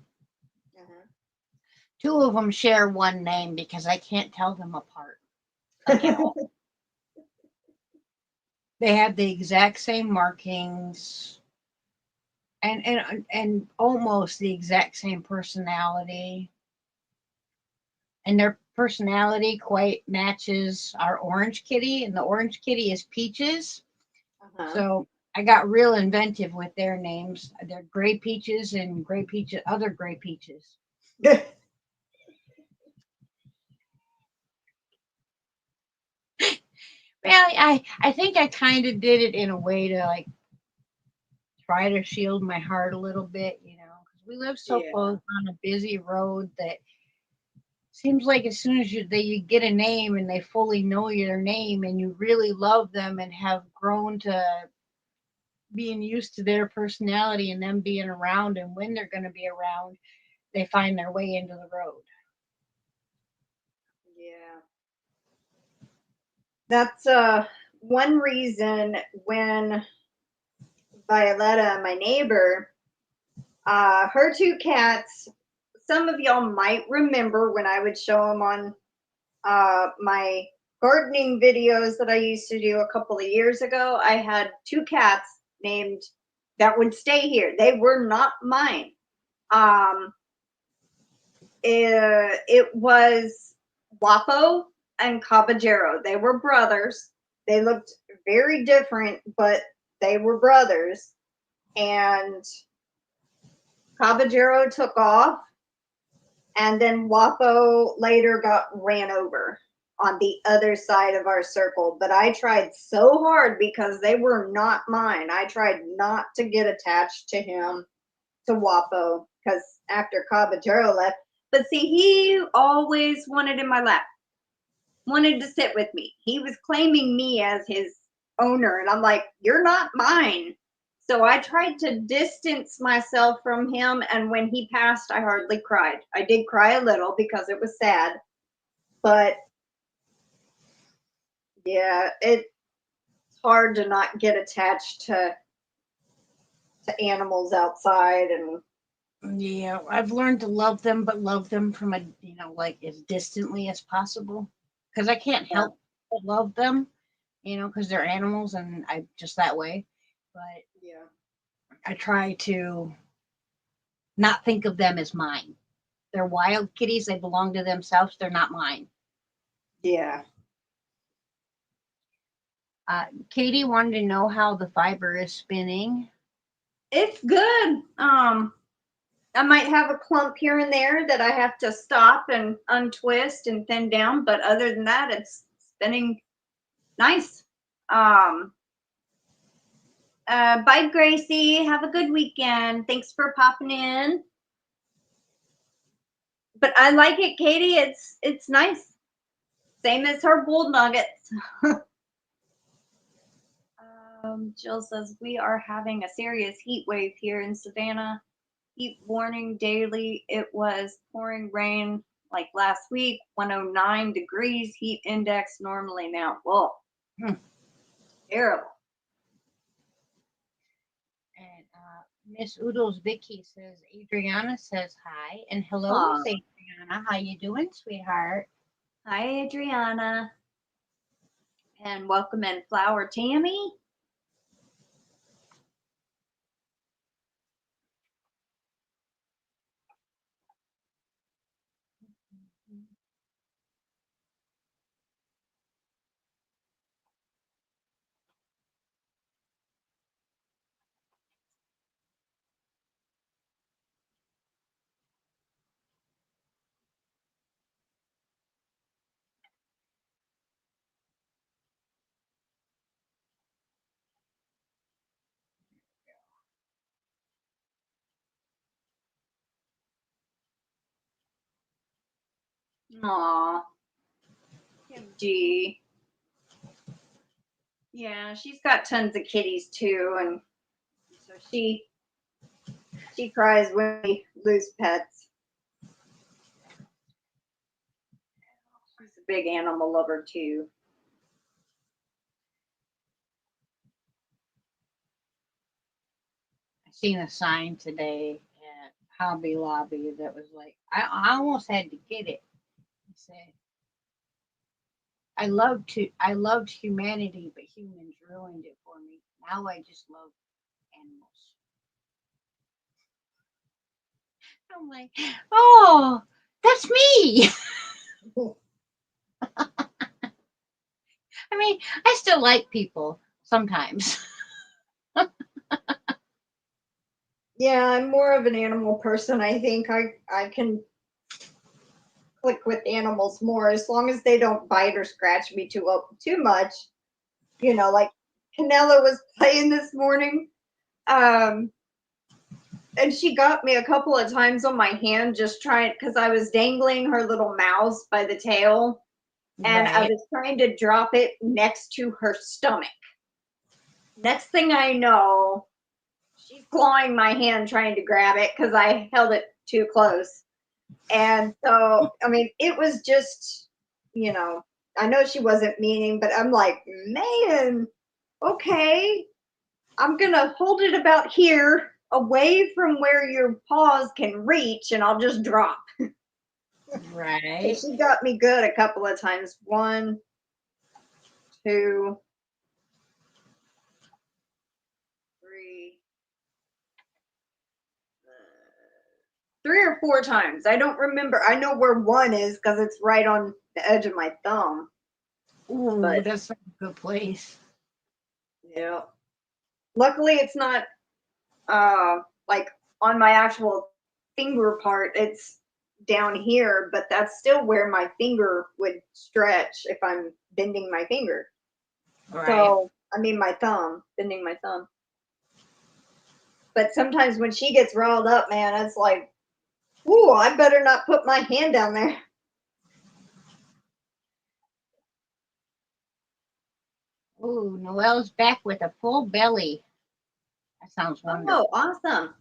Two of them share one name because I can't tell them apart. They have the exact same markings and almost the exact same personality. And their personality quite matches our orange kitty, and the orange kitty is Peaches. So I got real inventive with their names. They're Gray Peaches and Gray Peaches, other Gray Peaches. Well, I think I kind of did it in a way to like try to shield my heart a little bit, you know, because we live so close on a busy road that seems like as soon as you get a name and they fully know your name and you really love them and have grown to being used to their personality and them being around, and when they're going to be around, they find their way into the road. Yeah. That's one reason when Violetta, my neighbor, her two cats, some of y'all might remember when I would show them on my gardening videos that I used to do a couple of years ago, I had 2 cats named that would stay here. They were not mine. It was Wapo and Caballero. They were brothers. They looked very different, but they were brothers. And Caballero took off, and then Wapo later got ran over on the other side of our circle. But I tried so hard because they were not mine. I tried not to get attached to him, to Wapo, because after Caballero left. But see, he always wanted in my lap, wanted to sit with me. He was claiming me as his owner, and I'm like, you're not mine. So I tried to distance myself from him, and when he passed, I hardly cried. I did cry a little because it was sad, but yeah, it's hard to not get attached to animals outside. And yeah, I've learned to love them, but love them from a, like as distantly as possible, because I can't help but love them, because they're animals and I just that way. But yeah, I try to not think of them as mine. They're wild kitties. They belong to themselves. They're not mine. yeah. Katie wanted to know how the fiber is spinning. It's good. I might have a clump here and there that I have to stop and untwist and thin down, but other than that, it's spinning nice. Bye, Gracie. Have a good weekend. Thanks for popping in. But I like it, Katie. It's nice. Same as her wool nuggets. Jill says we are having a serious heat wave here in Savannah. Heat warning daily. It was pouring rain like last week. 109 degrees heat index normally now. Whoa, terrible. And Miss Oodles Vicky says, Adriana says hi. And hello, Aw. Miss Adriana. How you doing, sweetheart? Hi, Adriana. And welcome in Flower Tammy. Aw, KimG. Yeah, she's got tons of kitties too, and so she cries when we lose pets. She's a big animal lover too. I seen a sign today at Hobby Lobby that was like, I almost had to get it. It said, I loved humanity, but humans ruined it for me. Now I just love animals. I'm like, oh, that's me. I mean, I still like people sometimes. Yeah, I'm more of an animal person. I think I can click with animals more as long as they don't bite or scratch me too much. Like Canella was playing this morning, and she got me a couple of times on my hand just trying, because I was dangling her little mouse by the tail, and I was trying to drop it next to her stomach. Next thing I know, she's clawing my hand trying to grab it because I held it too close. And so, I mean, it was just, I know she wasn't meaning, but I'm like, man, okay, I'm going to hold it about here away from where your paws can reach, and I'll just drop. Right. So she got me good a couple of times. 1, 2, 3, 3 or 4 times. I don't remember. I know where 1 is because it's right on the edge of my thumb. Ooh, But that's a good place. yeah. Luckily, it's not like on my actual finger part. It's down here, but that's still where my finger would stretch if I'm bending my finger. Right. So, I mean my thumb, bending my thumb. But sometimes when she gets riled up, man, it's like, ooh, I better not put my hand down there. Ooh, Noelle's back with a full belly. That sounds wonderful. Oh, awesome.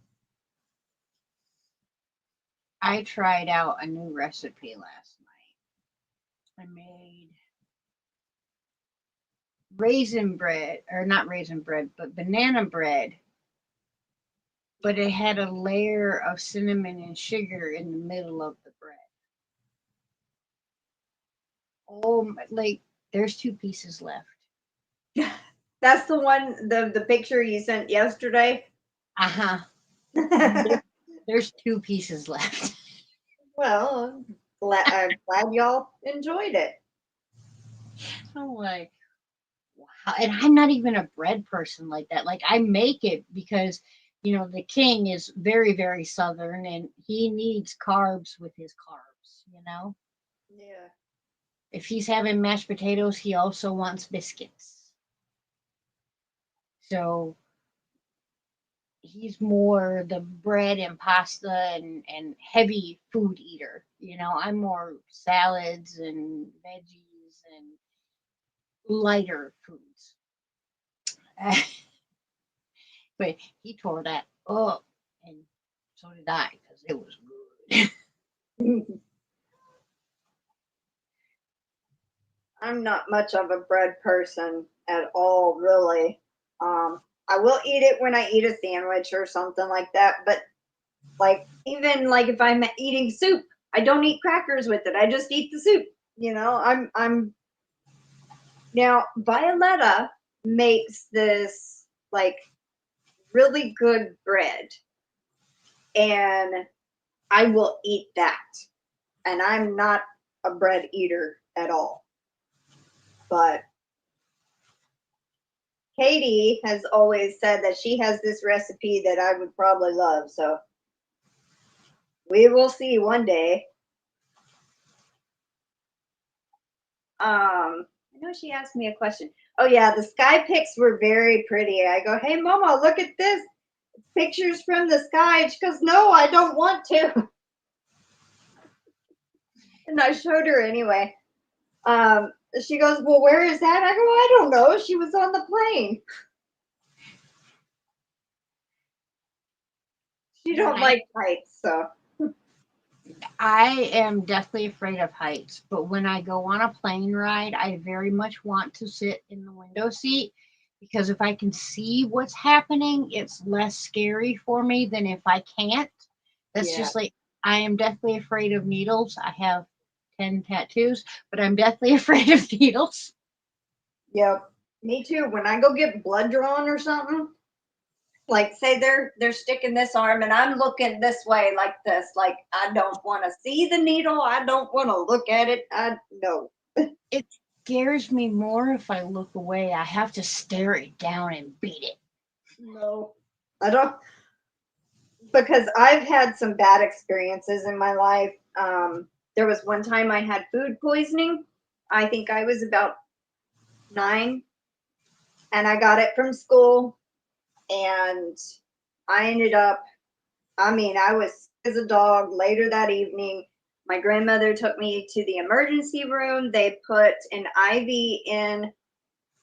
I tried out a new recipe last night. I made raisin bread, or not raisin bread, but banana bread. But it had a layer of cinnamon and sugar in the middle of the bread. Oh, like there's 2 pieces left. That's the one, the picture you sent yesterday. Uh-huh. There's 2 pieces left. Well, I'm glad y'all enjoyed it. I'm like, wow. And I'm not even a bread person like that. Like, I make it because, you know, the king is very, very Southern and he needs carbs with his carbs, you know? Yeah. If he's having mashed potatoes, he also wants biscuits. So he's more the bread and pasta and heavy food eater. You know, I'm more salads and veggies and lighter foods. But he tore that up, and so did I, because it was good. I'm not much of a bread person at all, really. I will eat it when I eat a sandwich or something like that, but like even like if I'm eating soup, I don't eat crackers with it. I just eat the soup. You know, I'm now Violetta makes this like really good bread, and I will eat that. And I'm not a bread eater at all. But Katie has always said that she has this recipe that I would probably love. So we will see one day. I know she asked me a question. Oh yeah, the sky pics were very pretty. I go, hey Mama, look at this. Pictures from the sky. She goes, no, I don't want to. And I showed her anyway. She goes, well, where is that? I go, I don't know. She was on the plane. She don't like heights, so. I am deathly afraid of heights, but when I go on a plane ride, I very much want to sit in the window seat because if I can see what's happening, it's less scary for me than if I can't. That's just like, I am deathly afraid of needles. I have 10 tattoos, but I'm deathly afraid of needles. Yep, me too. When I go get blood drawn or something, like say they're sticking this arm and I'm looking this way like this, like I don't want to see the needle. I don't want to look at it. No. It scares me more if I look away. I have to stare it down and beat it. No, I don't. Because I've had some bad experiences in my life. There was one time I had food poisoning. I think I was about 9, and I got it from school. And I ended up, I mean, I was sick as a dog. Later that evening, my grandmother took me to the emergency room. They put an IV in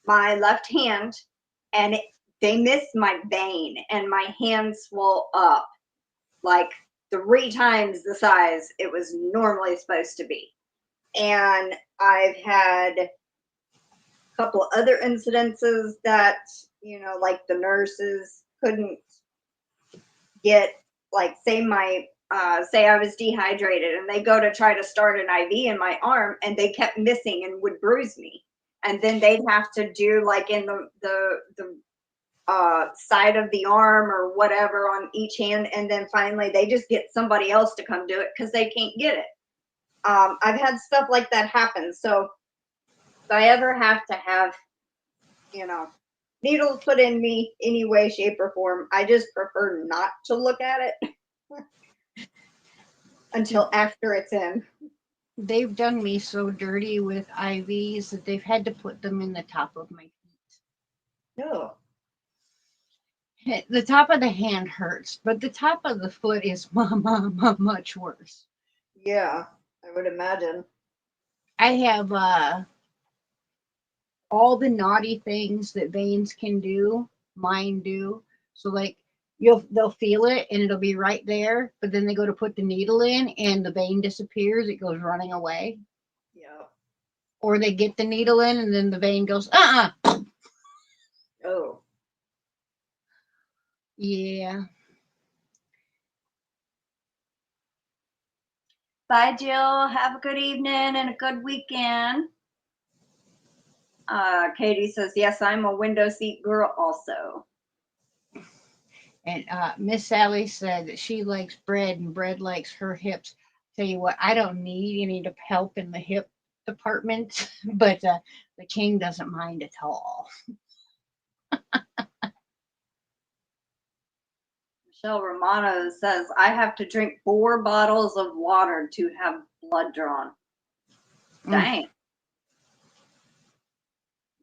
my left hand, and they missed my vein, and my hand swelled up like 3 times the size it was normally supposed to be. And I've had a couple other incidences that, you know, like the nurses couldn't get, like, say I was dehydrated and they go to try to start an IV in my arm and they kept missing and would bruise me. and then they'd have to do like in the side of the arm or whatever on each hand, and then finally they just get somebody else to come do it because they can't get it. I've had stuff like that happen. So if I ever have to have, you know, needles put in me any way, shape, or form, I just prefer not to look at it until after it's in. They've done me so dirty with IVs that they've had to put them in the top of my feet. No. The top of the hand hurts, but the top of the foot is much worse. Yeah, I would imagine. I have all the naughty things that veins can do, mine do. So like they'll feel it and it'll be right there, but then they go to put the needle in and the vein disappears, it goes running away. Yeah. Or they get the needle in and then the vein goes, Oh. Yeah. Bye, Jill. Have a good evening and a good weekend. Katie says, yes, I'm a window seat girl also. And Miss Sally said that she likes bread and bread likes her hips. Tell you what, I don't need any help in the hip department, but the king doesn't mind at all. Michelle Romano says, I have to drink 4 bottles of water to have blood drawn. Dang.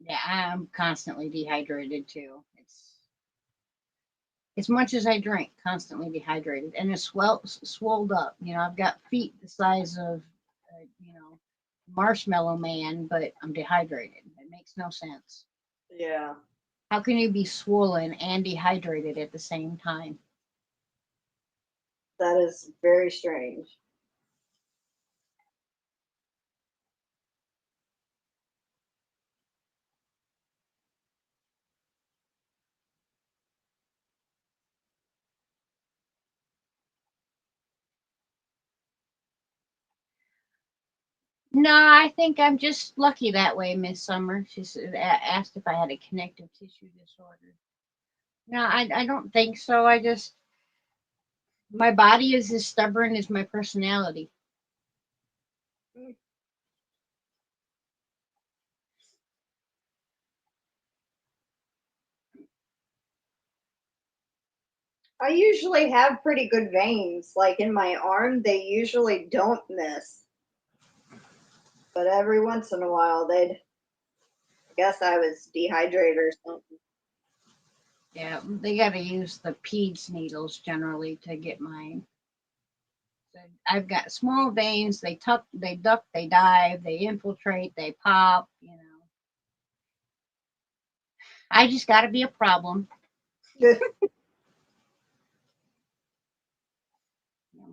Yeah, I'm constantly dehydrated too. It's as much as I drink, constantly dehydrated, and it's swelled up. You know, I've got feet the size of, Marshmallow Man, but I'm dehydrated. It makes no sense. Yeah. How can you be swollen and dehydrated at the same time? That is very strange. No, I think I'm just lucky that way, Miss Summer. She asked if I had a connective tissue disorder. No, I don't think so. My body is as stubborn as my personality. I usually have pretty good veins. Like in my arm, they usually don't miss. But every once in a while, I guess I was dehydrated or something. Yeah, they got to use the PEDS needles generally to get mine. So I've got small veins. They tuck, they duck, they dive, they infiltrate, they pop. I just got to be a problem.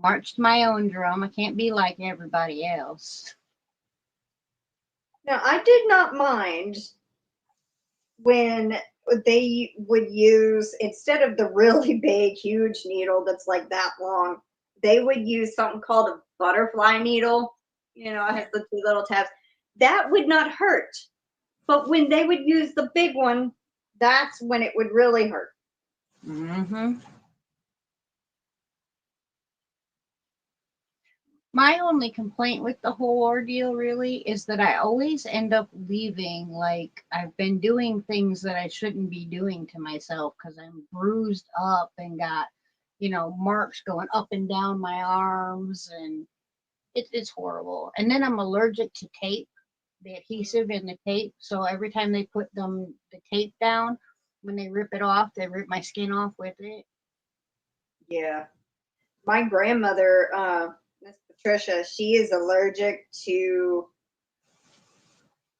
March to my own drum. I can't be like everybody else. Now, I did not mind when they would use, instead of the really big, huge needle that's like that long, they would use something called a butterfly needle. It has the 2 little tabs. That would not hurt. But when they would use the big one, that's when it would really hurt. Mm-hmm. My only complaint with the whole ordeal really is that I always end up leaving like I've been doing things that I shouldn't be doing to myself because I'm bruised up and got, marks going up and down my arms, and it's horrible. And then I'm allergic to tape, the adhesive in the tape. So every time they put the tape down, when they rip it off, they rip my skin off with it. Yeah. My grandmother, Miss Patricia, she is allergic to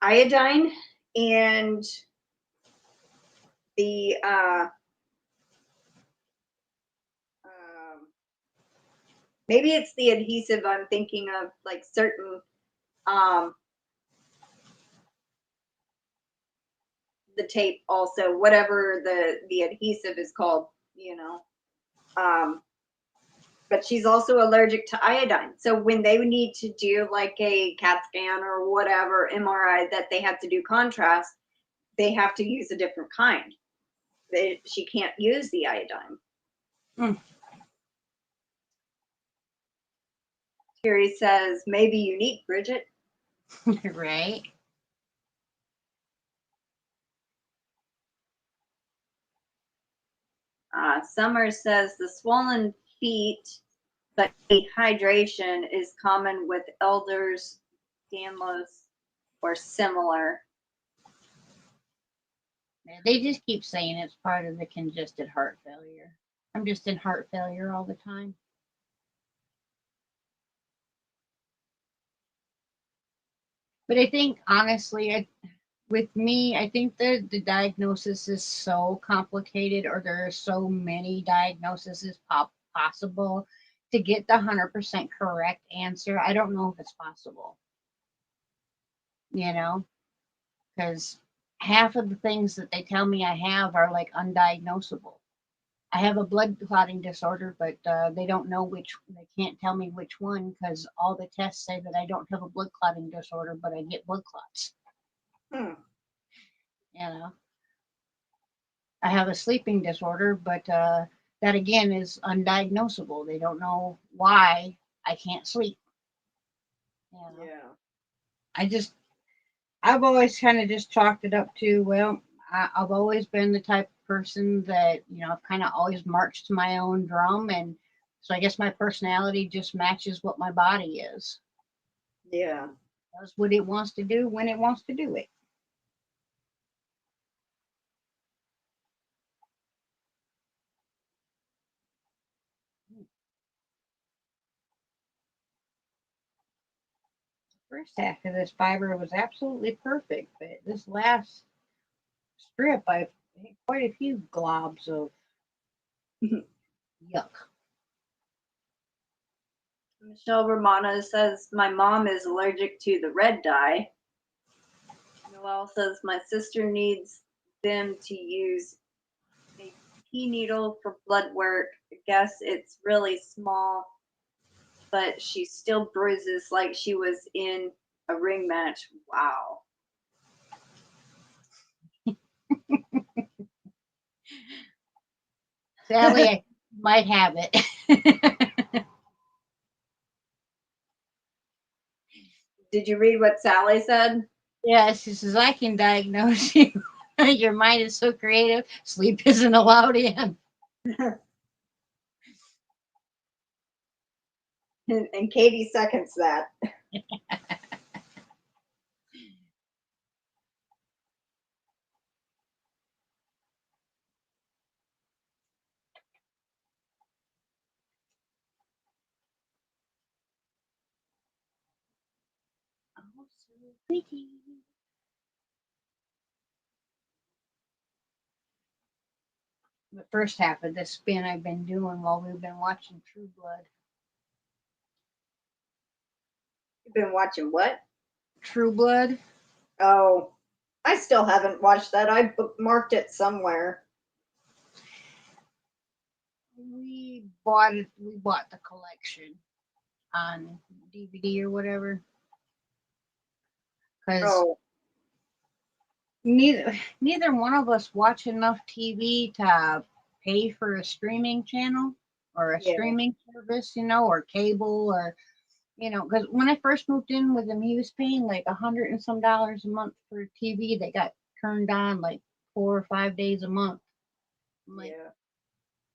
iodine and the maybe it's the adhesive I'm thinking of, like certain the tape also, whatever the adhesive is called, but she's also allergic to iodine. So when they need to do like a CAT scan or whatever, MRI, that they have to do contrast, they have to use a different kind. She can't use the iodine. Mm. Terry says, maybe unique, Bridget. Right. Summer says the swollen feet but dehydration is common with elders, Danlos, or similar. They just keep saying it's part of the congested heart failure. I'm just in heart failure all the time. But I think, honestly, with me, I think the diagnosis is so complicated, or there are so many diagnoses possible to get the 100% correct answer. I don't know if it's possible, you know, because half of the things that they tell me I have are like undiagnosable. I have a blood clotting disorder, but they don't know they can't tell me which one, because all the tests say that I don't have a blood clotting disorder, but I get blood clots. You know, I have a sleeping disorder, but that again is undiagnosable. They don't know why I can't sleep. You know? Yeah. I've always kind of just chalked it up to, well, I've always been the type of person that, you know, I've kind of always marched to my own drum. And so I guess my personality just matches what my body is. Yeah. Does what it wants to do when it wants to do it. First half of this fiber was absolutely perfect, but this last strip, I've had quite a few globs of yuck. Michelle Romano says, my mom is allergic to the red dye. Noelle says, my sister needs them to use a pea needle for blood work. I guess it's really small, but she still bruises like she was in a ring match. Wow. Sally, I might have it. Did you read what Sally said? Yeah, she says, I can diagnose you. Your mind is so creative. Sleep isn't allowed in. And Katie seconds that. Oh, so pretty. The first half of this spin I've been doing while we've been watching True Blood. You've been watching what? True Blood? Oh, I still haven't watched that. I bookmarked it somewhere. We bought it. We bought the collection on DVD or whatever. Because neither one of us watch enough TV to pay for a streaming channel or a streaming service, you know, or cable, or, you know, because when I first moved in with him, he was paying like $100 and some a month for TV that got turned on like 4 or 5 days a month. I'm like,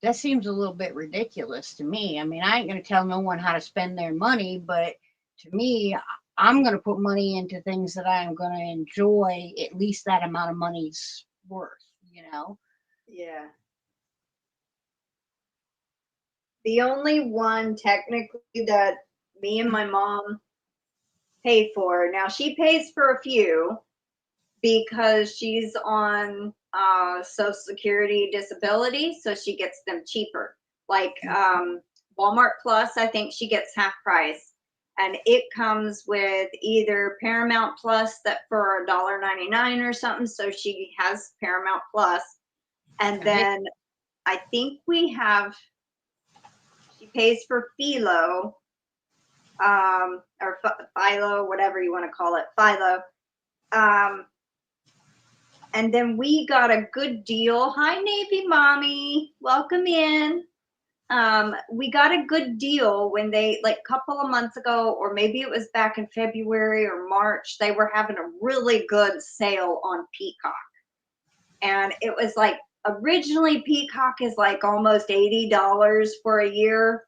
that seems a little bit ridiculous to me. I mean, I ain't going to tell no one how to spend their money, but to me, I'm going to put money into things that I'm going to enjoy at least that amount of money's worth, you know? Yeah. The only one technically that me and my mom pay for, now she pays for a few because she's on Social Security disability, so she gets them cheaper. Like Walmart Plus, I think she gets half price. And it comes with either Paramount Plus that for $1.99 or something. So she has Paramount Plus. And then I think she pays for Philo, or Philo, whatever you want to call it, Philo. And then we got a good deal. Hi, Navy Mommy. Welcome in. We got a good deal when they, like a couple of months ago, or maybe it was back in February or March, they were having a really good sale on Peacock. And it was like, originally Peacock is like almost $80 for a year.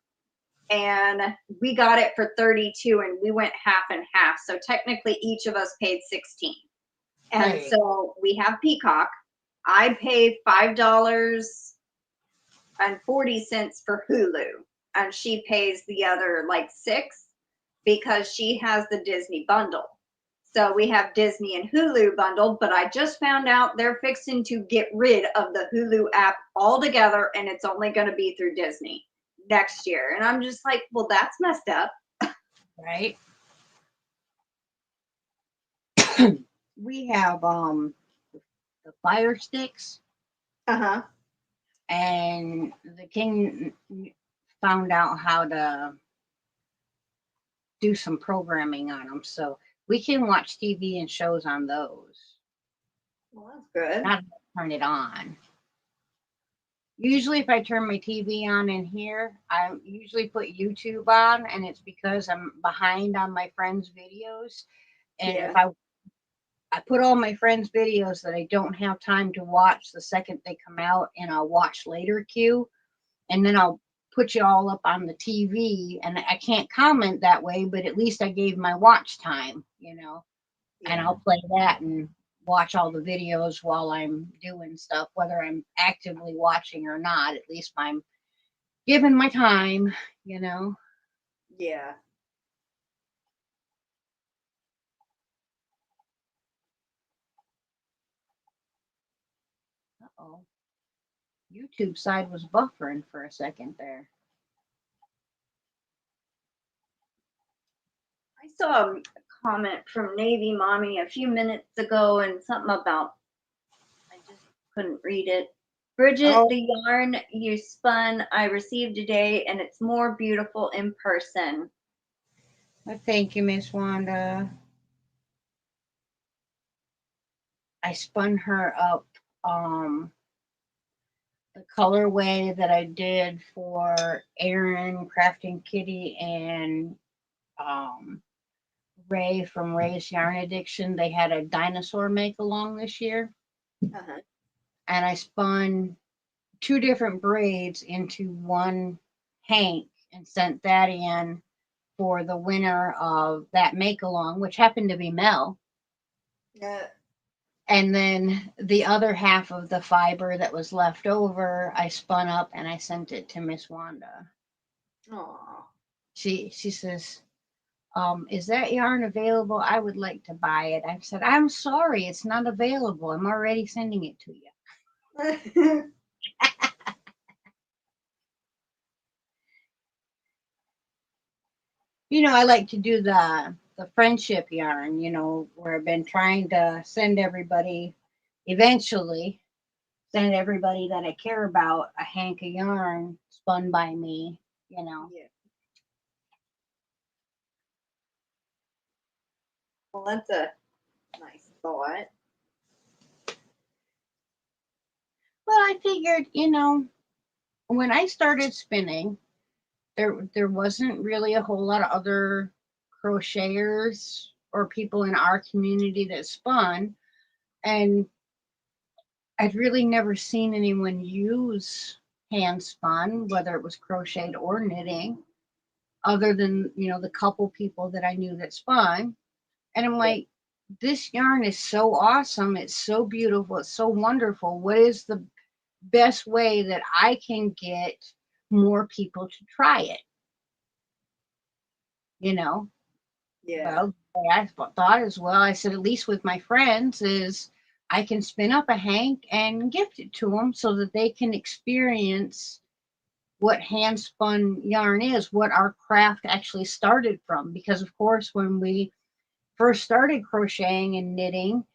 And we got it for $32, and we went half and half. So technically each of us paid $16. And Right. so we have Peacock. I pay $5.40 for Hulu, and she pays the other like $6 because she has the Disney bundle. So we have Disney and Hulu bundled, but I just found out they're fixing to get rid of the Hulu app altogether, and it's only going to be through Disney next year. And I'm just like, well, that's messed up. Right. We have the Fire Sticks, Uh-huh. and the King found out how to do some programming on them, so we can watch TV and shows on those. Well, that's good. Not turn it on. Usually if I turn my TV on in here, I usually put YouTube on, and it's because I'm behind on my friends' videos. And Yeah. if I put all my friends' videos that I don't have time to watch the second they come out, and I'll watch later queue, and then I'll put you all up on the TV, and I can't comment that way, but at least I gave my watch time, you know. And I'll play that and watch all the videos while I'm doing stuff, whether I'm actively watching or not. At least I'm giving my time, you know. Yeah. Uh-oh. YouTube side was buffering for a second there. I saw a comment from Navy Mommy a few minutes ago, and something about, I just couldn't read it. Bridget, Oh. the yarn you spun I received today, and it's more beautiful in person. Well, thank you, Miss Wanda. I spun her up the colorway that I did for Aaron, Crafting Kitty, and Ray from Ray's Yarn Addiction. They had a dinosaur make along this year. Uh-huh. And I spun 2 different braids into one hank and sent that in for the winner of that make along, which happened to be Mel. Yeah. And then the other half of the fiber that was left over, I spun up and I sent it to Miss Wanda. Aw. She says, is that yarn available? I would like to buy it. I said, I'm sorry, it's not available. I'm already sending it to you. You know, I like to do the friendship yarn, you know, where I've been trying to send everybody, eventually send everybody that I care about a hank of yarn spun by me, you know. Yeah. Well, that's a nice thought. Well, I figured, you know, when I started spinning, there wasn't really a whole lot of other crocheters or people in our community that spun, and I'd really never seen anyone use hand spun, whether it was crocheted or knitting, other than, you know, the couple people that I knew that spun. And I'm like, this yarn is so awesome, it's so beautiful, it's so wonderful. What is the best way that I can get more people to try it? You know? Yeah. Well, I thought as well, I said, at least with my friends, is I can spin up a hank and gift it to them so that they can experience what hand spun yarn is, what our craft actually started from. Because of course, when we first started crocheting and knitting,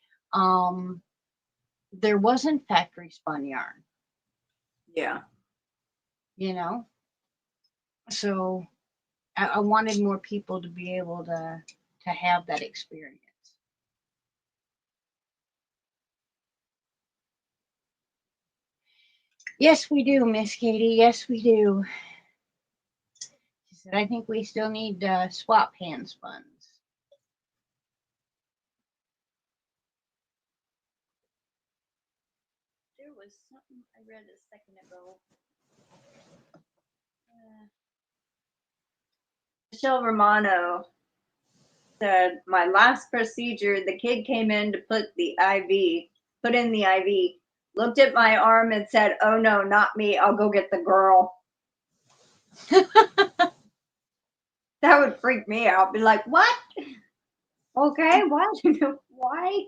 there wasn't factory spun yarn. Yeah. You know, So I wanted more people to be able to have that experience. Yes, we do, Miss Katie. Yes, we do. She said, I think we still need swap hand spuns. There was something I read a second ago. Michelle Romano said, my last procedure, the kid came in to put in the IV, looked at my arm and said, oh no, not me. I'll go get the girl. That would freak me out. Be like, what? Okay, what? Why?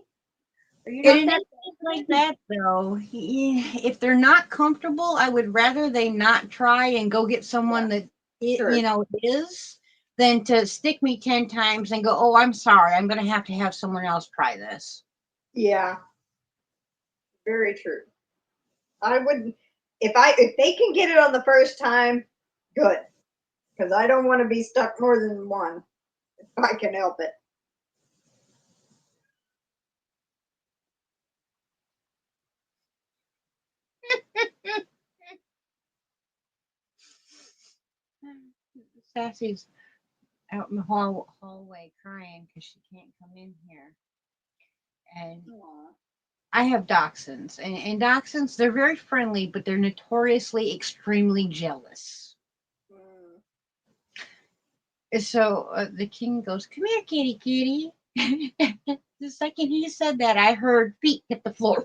Are you not that like that though? If they're not comfortable, I would rather they not try and go get someone that is than to stick me 10 times and go, oh, I'm sorry, I'm going to have someone else try this. Yeah, very true. I wouldn't, if they can get it on the first time, good, because I don't want to be stuck more than one if I can help it. Sassy's out in the hallway crying because she can't come in here. And I have dachshunds, and dachshunds, they're very friendly, but they're notoriously extremely jealous. So the king goes, come here, kitty, kitty. The second he said that, I heard feet hit the floor.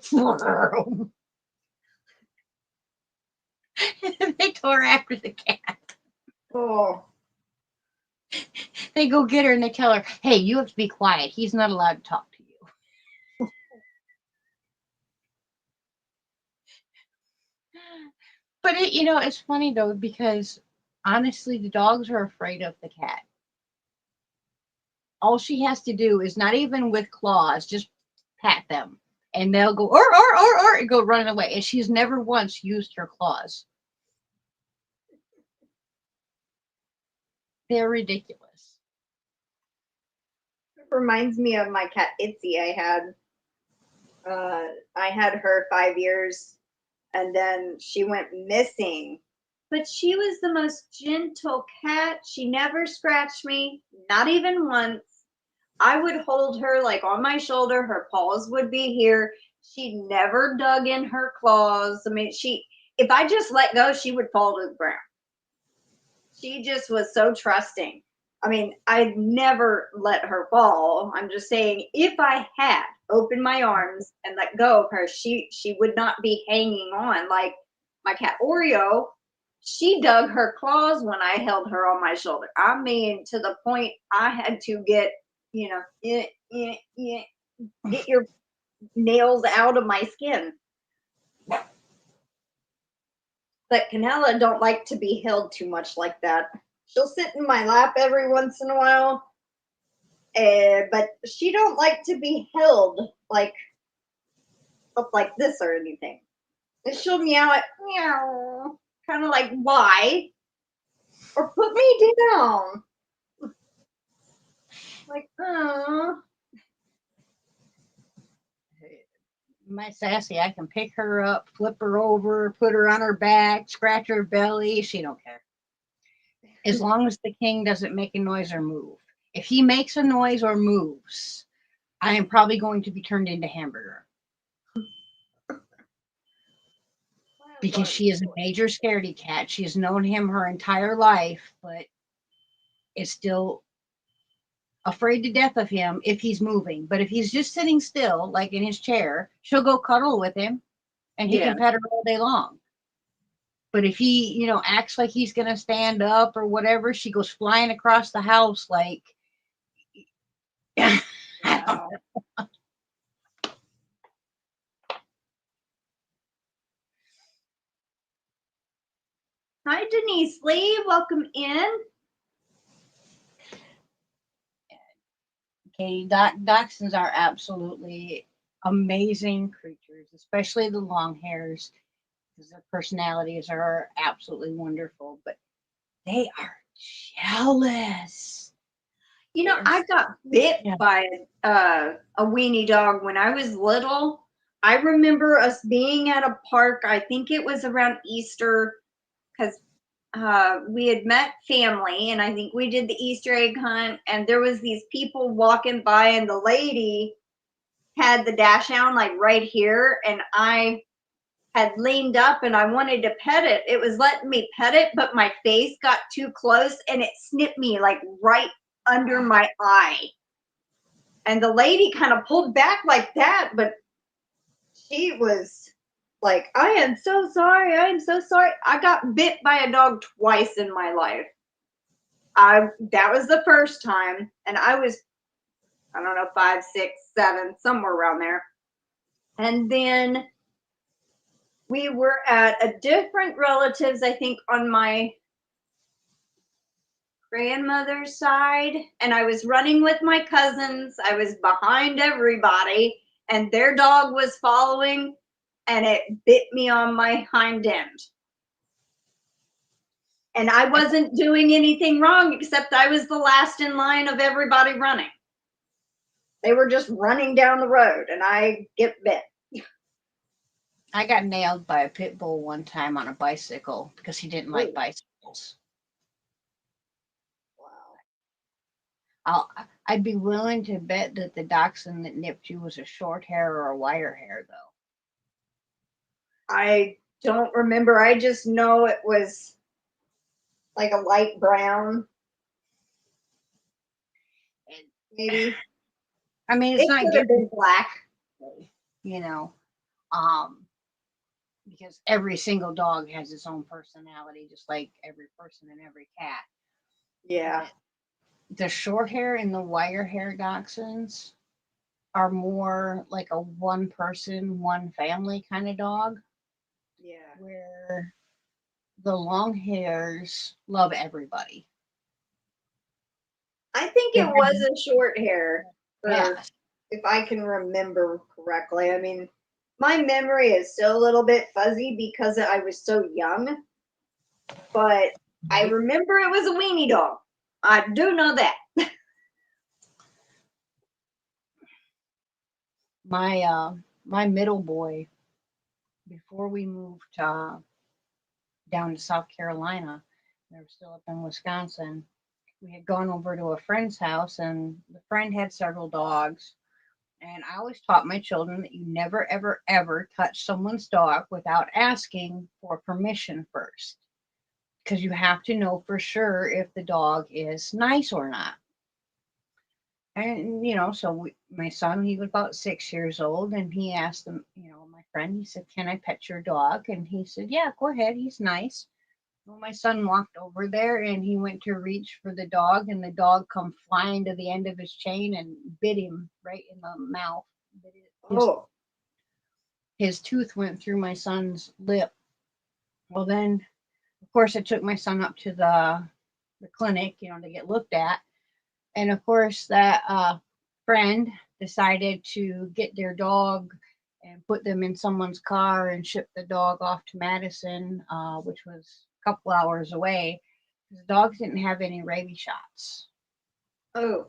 They tore after the cat. Oh. They go get her and they tell her, hey, you have to be quiet. He's not allowed to talk to you. But it's funny though, because honestly, the dogs are afraid of the cat. All she has to do is not even with claws, just pat them. And they'll go, or, and go running away. And she's never once used her claws. They're ridiculous. It reminds me of my cat Itzy I had her 5 years, and then she went missing. But she was the most gentle cat. She never scratched me, not even once. I would hold her like on my shoulder. Her paws would be here. She never dug in her claws. I mean, if I just let go, she would fall to the ground. She just was so trusting. I mean, I'd never let her fall. I'm just saying, if I had opened my arms and let go of her, she would not be hanging on. Like my cat Oreo, she dug her claws when I held her on my shoulder. I mean, to the point I had to get, get your nails out of my skin. But Canella don't like to be held too much like that. She'll sit in my lap every once in a while, but she don't like to be held like up like this or anything. And she'll meow at meow, kind of like, why? Or put me down. Like, My Sassy, I can pick her up, flip her over, put her on her back, scratch her belly. She don't care. As long as the king doesn't make a noise or move. If he makes a noise or moves, I am probably going to be turned into hamburger. Because she is a major scaredy cat. She has known him her entire life, but is still afraid to death of him if he's moving. But if he's just sitting still, like in his chair, she'll go cuddle with him and he can pet her all day long. But if he, acts like he's going to stand up or whatever, she goes flying across the house like, Wow. Hi, DenyseLee. Welcome in. Okay, dachshunds are absolutely amazing creatures, especially the long hairs, because their personalities are absolutely wonderful. But they are jealous. You know, I got bit by a weenie dog when I was little. I remember us being at a park. I think it was around Easter, because we had met family, and I think we did the Easter egg hunt, and there was these people walking by, and the lady had the dash hound like right here, and I had leaned up and I wanted to pet it. It was letting me pet it, but my face got too close and it snipped me like right under my eye. And the lady kind of pulled back like that, but she was like, I am so sorry. I am so sorry. I got bit by a dog twice in my life. That was the first time, and I was, I don't know, 5, 6, 7, somewhere around there. And then we were at a different relatives, I think, on my grandmother's side, and I was running with my cousins. I was behind everybody, and their dog was following, and it bit me on my hind end. And I wasn't doing anything wrong, except I was the last in line of everybody running. They were just running down the road, and I get bit. I got nailed by a pit bull one time on a bicycle because he didn't like bicycles. Wow. I'd be willing to bet that the dachshund that nipped you was a short hair or a wire hair, though. I don't remember. I just know it was like a light brown. And maybe. I mean, it's it not could have been black. You know, because every single dog has its own personality, just like every person and every cat. Yeah. But the short hair and the wire hair dachshunds are more like a one person, one family kind of dog. Yeah. Where the long hairs love everybody. I think it was a short hair, if I can remember correctly. I mean, my memory is still a little bit fuzzy because I was so young, but I remember it was a weenie dog. I do know that. My middle boy, before we moved down to South Carolina, we were still up in Wisconsin. We had gone over to a friend's house, and the friend had several dogs. And I always taught my children that you never, ever, ever touch someone's dog without asking for permission first, because you have to know for sure if the dog is nice or not. And, so my son, he was about 6 years old, and he asked him, my friend, he said, can I pet your dog? And he said, yeah, go ahead. He's nice. Well, my son walked over there, and he went to reach for the dog, and the dog come flying to the end of his chain and bit him right in the mouth. His tooth went through my son's lip. Well, then, of course, I took my son up to the clinic, to get looked at. And of course, that friend decided to get their dog and put them in someone's car and ship the dog off to Madison, which was a couple hours away. The dogs didn't have any rabies shots. Oh.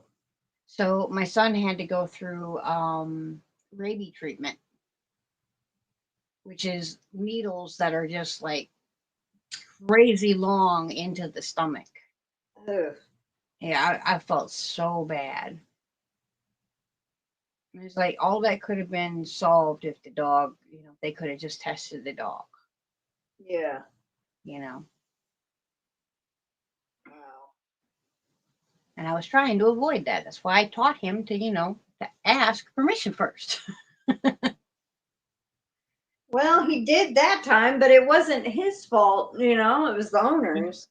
So my son had to go through rabies treatment, which is needles that are just like crazy long into the stomach. Ugh. Yeah, I felt so bad. It's like all that could have been solved if the dog, they could have just tested the dog. Yeah. Wow. Wow. And I was trying to avoid that. That's why I taught him to, to ask permission first. Well, he did that time, but it wasn't his fault, it was the owner's.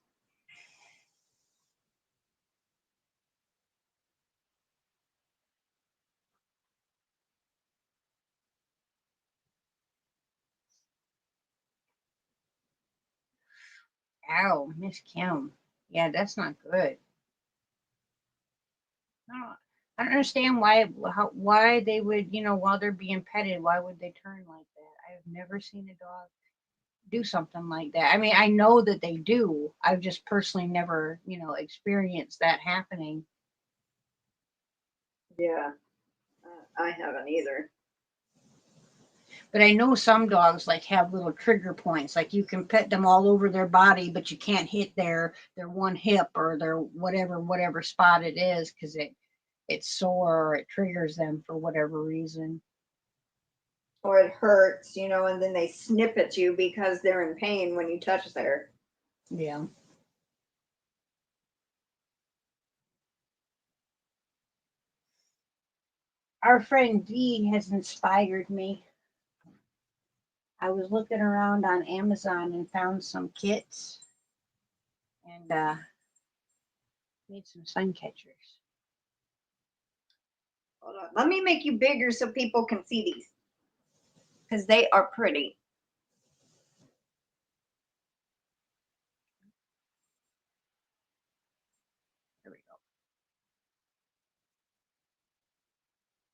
Ow, Miss Kim. Yeah, that's not good. No, I don't understand why they would, while they're being petted, why would they turn like that? I've never seen a dog do something like that. I mean, I know that they do. I've just personally never, you know, experienced that happening. Yeah, I haven't either. But I know some dogs like have little trigger points. Like you can pet them all over their body, but you can't hit their one hip or their whatever spot it is because it's sore or it triggers them for whatever reason. Or it hurts, you know, and then they snip at you because they're in pain when you touch there. Yeah. Our friend Dee has inspired me. I was looking around on Amazon and found some kits and made some sun catchers. Hold on. Let me make you bigger so people can see these. Because they are pretty. There we go.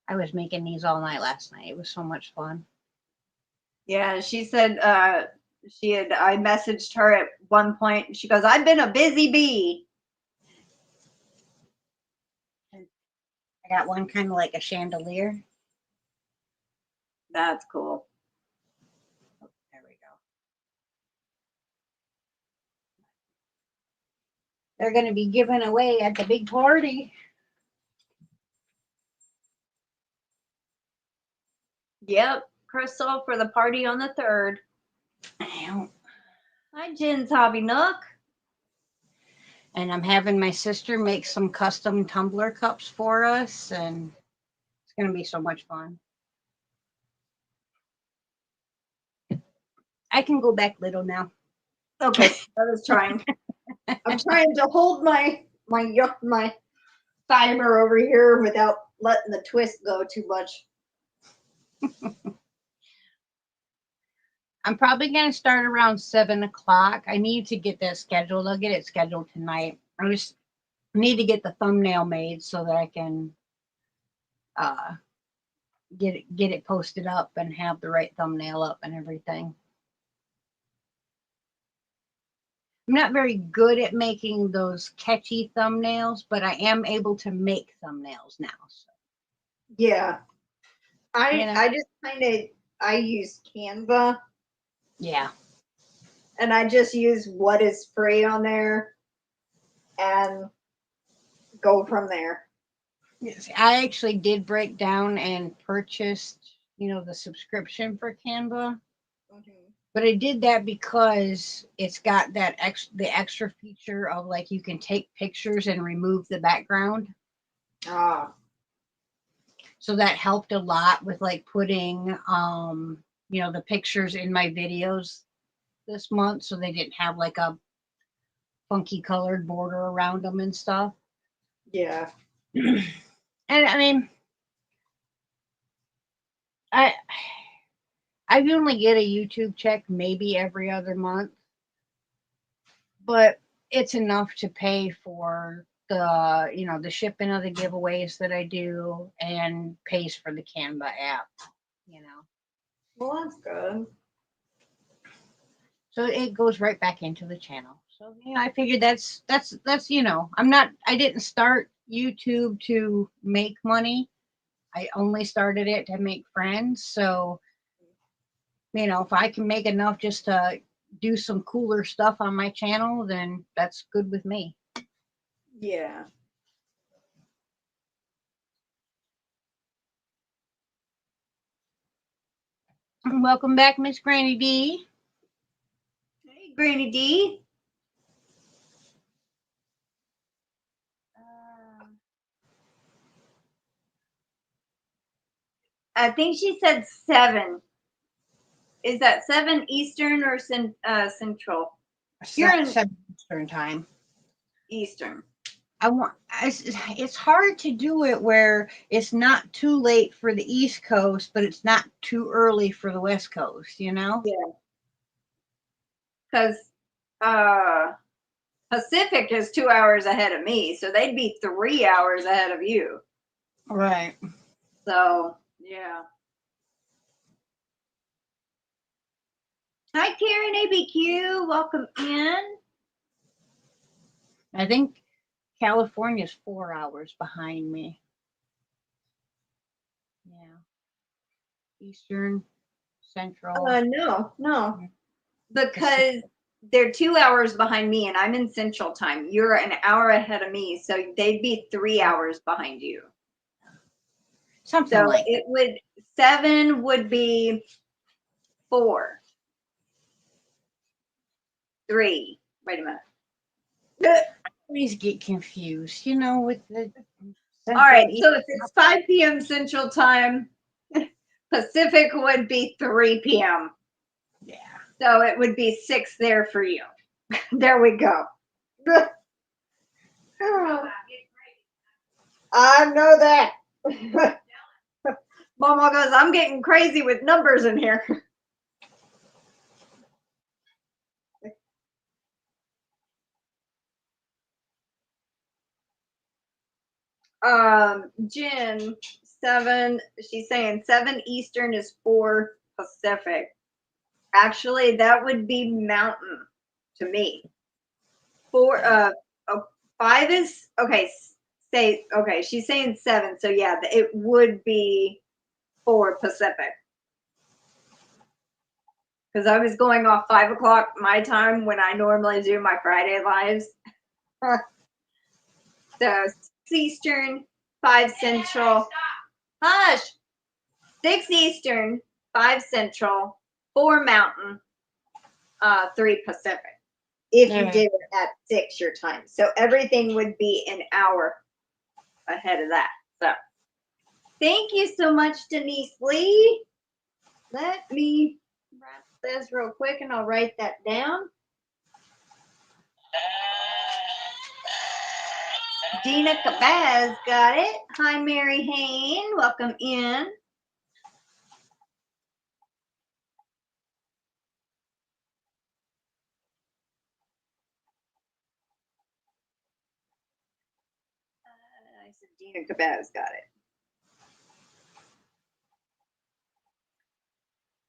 I was making these all night last night. It was so much fun. Yeah, she said I messaged her at one point and she goes, I've been a busy bee. I got one kind of like a chandelier. That's cool. Oh, there we go. They're going to be given away at the big party. Yep, Crystal for the party on the 3rd. Hi, Jen's Hobby Nook. And I'm having my sister make some custom tumbler cups for us, and it's going to be so much fun. I can go back little now. Okay, I was trying. I'm trying to hold my fiber over here without letting the twist go too much. I'm probably going to start around 7 o'clock. I need to get that scheduled. I'll get it scheduled tonight. I just need to get the thumbnail made so that I can get it posted up and have the right thumbnail up and everything. I'm not very good at making those catchy thumbnails, but I am able to make thumbnails now. So. Yeah. You know? I just I use Canva. Yeah. And I just use what is free on there and go from there. Yes, I actually did break down and purchased, the subscription for Canva. Mm-hmm. But I did that because it's got the extra feature of like you can take pictures and remove the background. Ah. So that helped a lot with like putting the pictures in my videos this month so they didn't have like a funky colored border around them and stuff. Yeah. And I mean I only get a YouTube check maybe every other month, but it's enough to pay for the shipping of the giveaways that I do and pays for the Canva app, Well, that's good. So it goes right back into the channel. So I figured that's I didn't start YouTube to make money. I only started it to make friends. So if I can make enough just to do some cooler stuff on my channel, then that's good with me. Yeah. Welcome back, Miss GrannyDee. Hey, GrannyDee. I think she said 7. Is that 7 Eastern or Central? You're in Eastern time. Eastern. It's hard to do it where it's not too late for the East Coast, but it's not too early for the West Coast, Yeah. Because Pacific is 2 hours ahead of me, so they'd be 3 hours ahead of you. Right. So, yeah. Hi, KarenABQ. Welcome in. I think California's 4 hours behind me. Yeah. Eastern, Central. No. Because they're 2 hours behind me and I'm in Central Time. You're an hour ahead of me, so they'd be 3 hours behind you. Something So like it would 7 would be 4. 3. Wait a minute. I always get confused, you know, with the All right, Central, so if it's 5 p.m. Central Time, Pacific would be 3 p.m. Yeah. So it would be 6 there for you. There we go. I know that. Mama goes, I'm getting crazy with numbers in here. Jen, 7, she's saying 7 Eastern is 4 Pacific. Actually, that would be Mountain to me. 5 is, okay, okay, she's saying 7, so yeah, it would be 4 Pacific. Because I was going off 5 o'clock my time when I normally do my Friday lives. So 6 Eastern, 5 Central. Hush! 6 Eastern, 5 Central, 4 Mountain, 3 Pacific. If you did it at 6 your time. So everything would be an hour ahead of that. So thank you so much, DenyseLee. Let me wrap this real quick and I'll write that down. Gina Cabaz got it. Hi, Mary Hain. Welcome in. I said Gina Cabaz got it.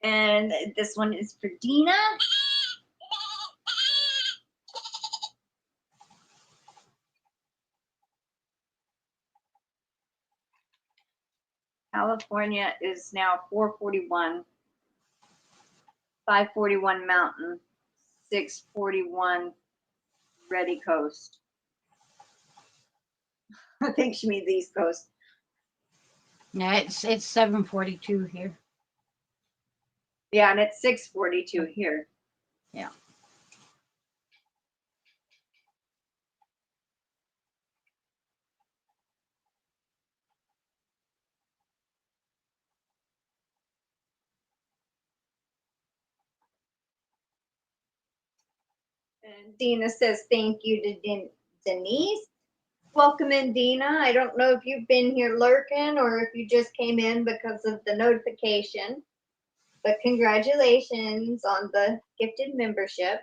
And this one is for Dina. California is now 4:41, 5:41 Mountain, 6:41 Ready Coast. I think she means East Coast. Yeah, it's 7:42 here. Yeah, and it's 6:42 here. Yeah. And Dina says thank you to Denise. Welcome in, Dina. I don't know if you've been here lurking or if you just came in because of the notification, but congratulations on the gifted membership.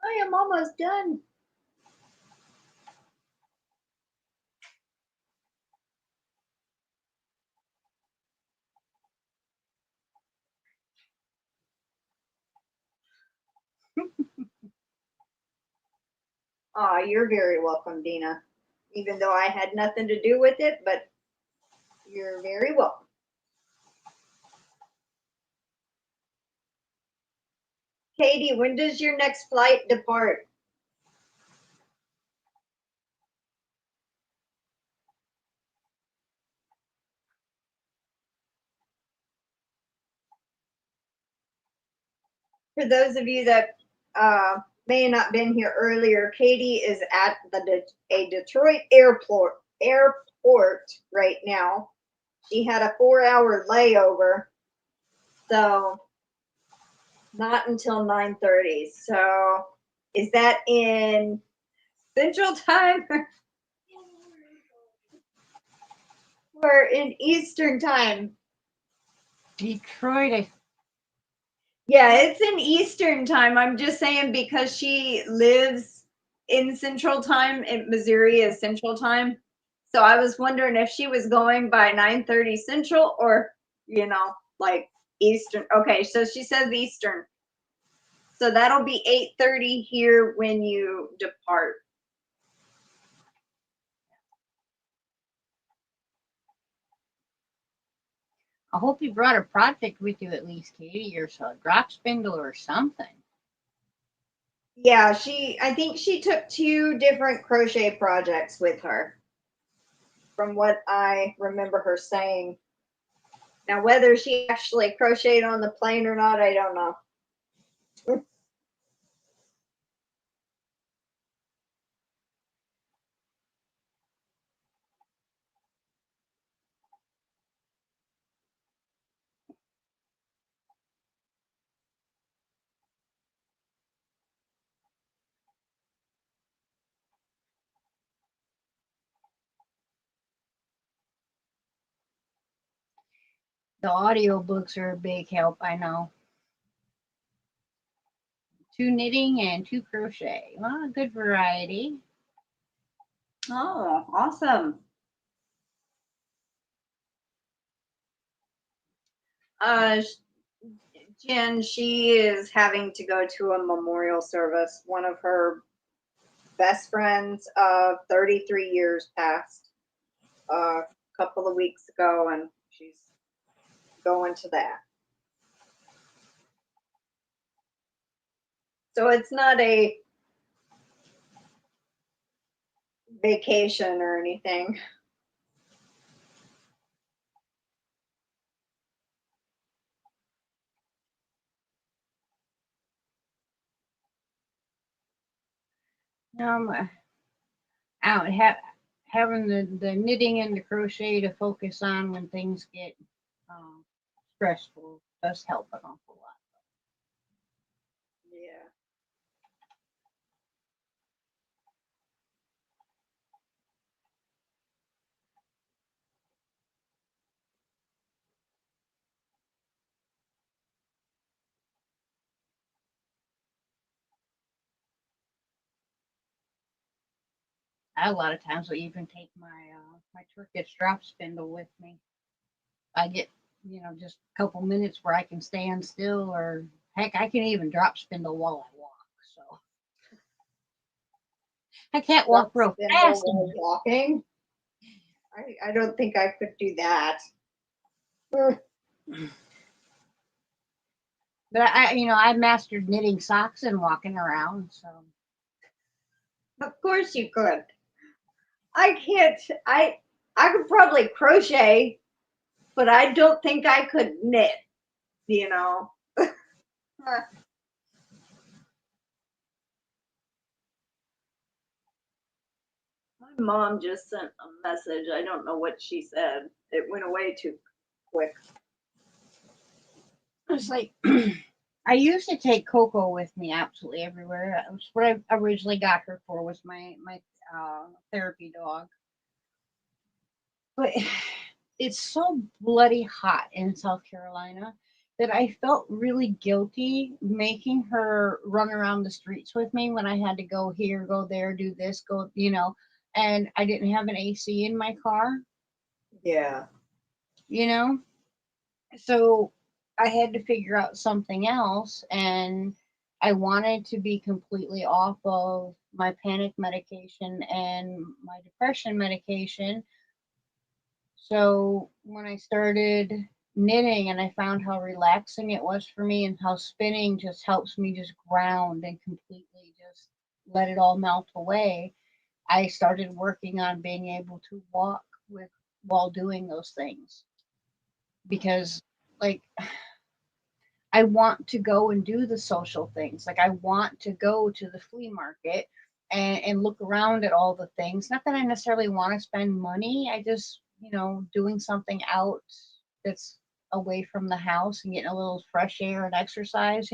I am almost done. Oh, you're very welcome, Dina. Even though I had nothing to do with it, but you're very welcome. Katie, when does your next flight depart? For those of you that may have not been here earlier, Katie is at a Detroit airport right now. She had a 4-hour layover, so not until 9:30. So is that in Central Time or in Eastern Time? Detroit. Yeah, it's in Eastern Time. I'm just saying because she lives in Central Time. In Missouri is Central Time. So I was wondering if she was going by 9:30 Central or, you know, like Eastern. Okay, so she says Eastern. So that'll be 8:30 here when you depart. I hope you brought a project with you at least, Katie, or a drop spindle or something. Yeah, I think she took 2 different crochet projects with her, from what I remember her saying. Now, whether she actually crocheted on the plane or not, I don't know. The audiobooks are a big help, I know. 2 knitting and 2 crochet. Well, a good variety. Oh, awesome. Jen, she is having to go to a memorial service. One of her best friends of 33 years passed a couple of weeks ago, and she's going to that. So it's not a vacation or anything. Out having the knitting and the crochet to focus on when things get stressful does help an awful lot. Yeah. I a lot of times will even take my Turkish drop spindle with me. I get just a couple minutes where I can stand still, or heck, I can even drop spindle while I walk. So I can't walk real fast. While walking. I don't think I could do that. But I mastered knitting socks and walking around. So Of course you could. I can't. I could probably crochet, but I don't think I could knit. You know. My mom just sent a message. I don't know what she said. It went away too quick. it's like I used to take Coco with me absolutely everywhere. That was what I originally got her for, was my therapy dog. But it's so bloody hot in South Carolina that I felt really guilty making her run around the streets with me when I had to go here, go there, do this, go, and I didn't have an AC in my car, Yeah. So I had to figure out something else, and I wanted to be completely off of my panic medication and my depression medication. So when I started knitting and I found how relaxing it was for me, and how spinning just helps me just ground and completely just let it all melt away, I started working on being able to walk while doing those things. Because like I want to go and do the social things. Like I want to go to the flea market and look around at all the things. Not that I necessarily want to spend money. I just, doing something out that's away from the house and getting a little fresh air and exercise.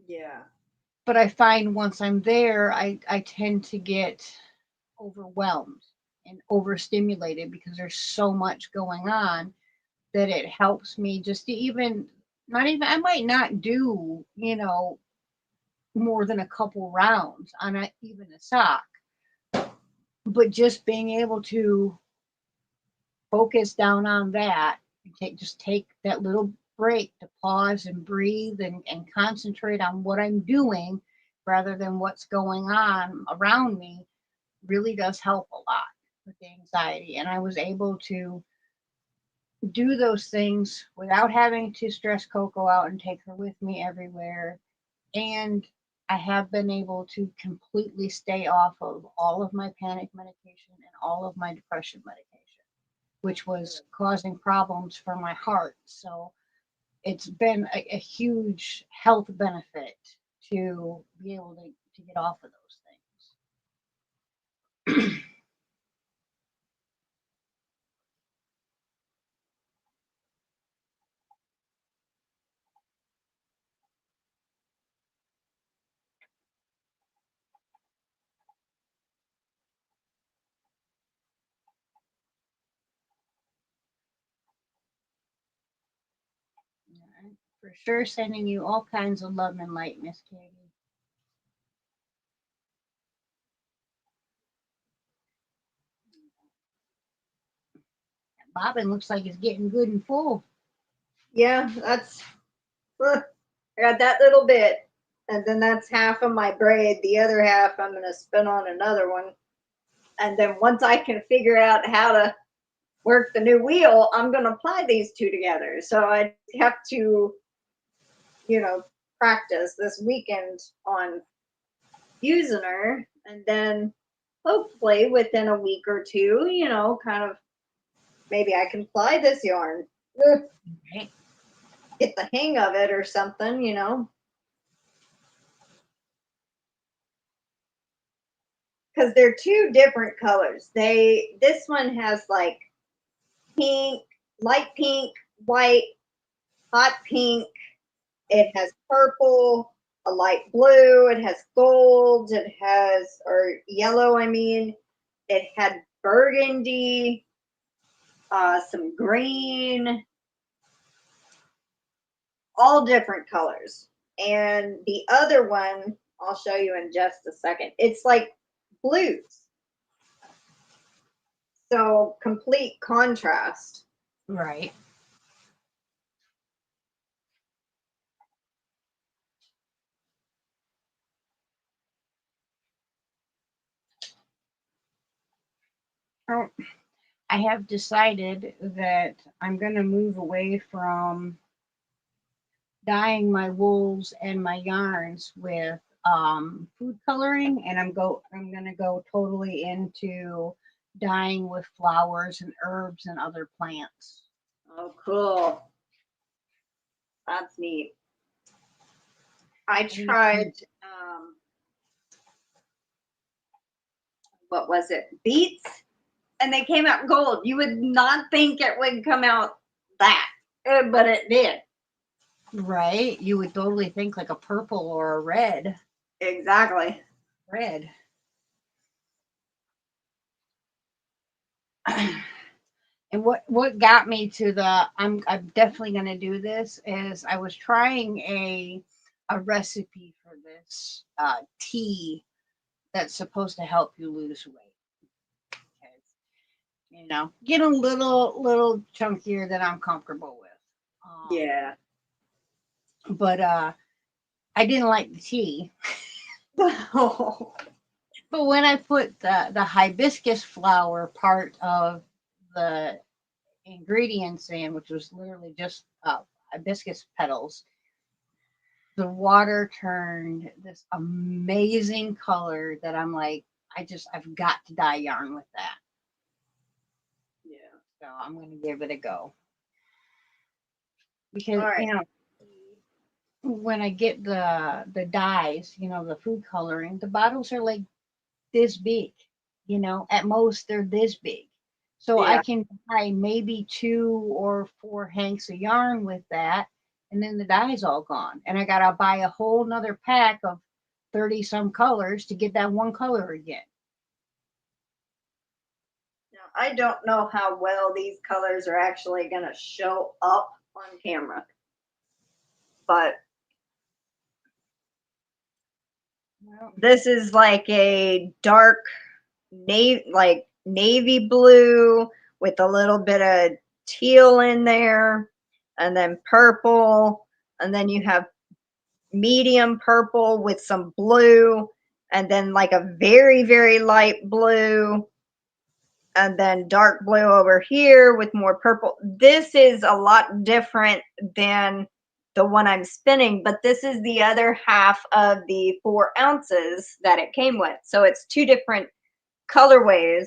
Yeah. But I find once I'm there, I tend to get overwhelmed and overstimulated because there's so much going on, that it helps me just to even not even I might not do more than a couple rounds on even a sock. But just being able to focus down on that and take that little break to pause and breathe and concentrate on what I'm doing rather than what's going on around me really does help a lot with the anxiety. And I was able to do those things without having to stress Coco out and take her with me everywhere. And I have been able to completely stay off of all of my panic medication and all of my depression medication, which was causing problems for my heart. So it's been a huge health benefit to be able to get off of those things. For sure, sending you all kinds of love and light, Miss Katie. Bobbin looks like it's getting good and full. Yeah, that's, I got that little bit, and then that's half of my braid. The other half I'm going to spin on another one. And then once I can figure out how to work the new wheel, I'm going to apply these two together. So I have to, you know, practice this weekend on using her, and then hopefully within a week or two, you know, kind of maybe I can ply this yarn. Right. Get the hang of it or something, you know. Because they're two different colors. This one has like pink, light pink, white, hot pink. It has purple, a light blue. It has gold. It has, or yellow, I mean. It had burgundy, some green, all different colors. And the other one, I'll show you in just a second. It's like blues. So complete contrast. Right. Oh, I have decided that I'm going to move away from dyeing my wools and my yarns with food coloring, and I'm going to go totally into dyeing with flowers and herbs and other plants. Oh, cool. That's neat. I tried, what was it? Beets, and they came out gold. You would not think it would come out that, but it did. Right. You would totally think like a purple or a red. Exactly. Red. And what got me to the I'm definitely going to do this is I was trying a recipe for this tea that's supposed to help you lose weight. Okay. You know, get a little chunkier than I'm comfortable with. Yeah. But I didn't like the tea. But when I put the hibiscus flower part of the ingredients in, which was literally just hibiscus petals, the water turned this amazing color that I'm like, I've got to dye yarn with that. Yeah. So I'm going to give it a go. Because, All right. you know, when I get the dyes, you know, the food coloring, the bottles are like this big, you know, at most they're this big. So Yeah. I can buy maybe 2 or 4 hanks of yarn with that, and then the dye's all gone. And I gotta buy a whole nother pack of 30 some colors to get that one color again. Now, I don't know how well these colors are actually going to show up on camera, but Well, This is like a dark navy blue with a little bit of teal in there, and then purple, and then you have medium purple with some blue, and then like a very, very light blue, and then dark blue over here with more purple. This is a lot different than the one I'm spinning, but this is the other half of the 4 ounces that it came with. So it's 2 different colorways.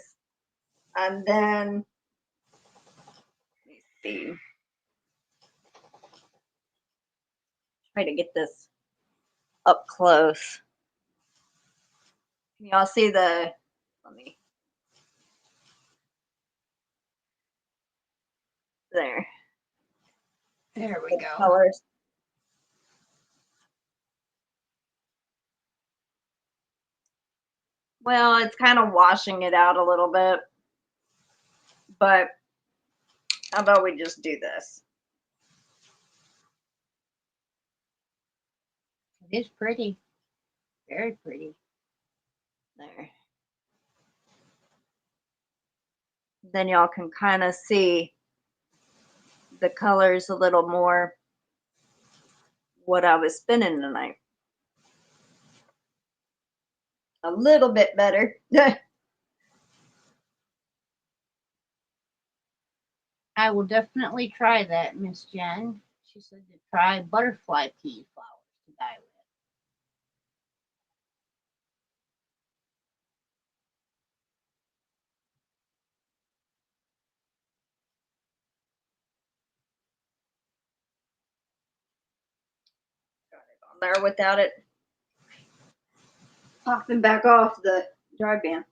And then, let me see, try to get this up close. Can y'all see the, let me, there, there we go. colors. Well, it's kind of washing it out a little bit, but how about we just do this? It is pretty. Very pretty. There. Then y'all can kind of see the colors a little more, what I was spinning tonight. A little bit better. I will definitely try that, Miss Jen. She said to try butterfly pea flowers to dye with. On there without it popping back off the dry band.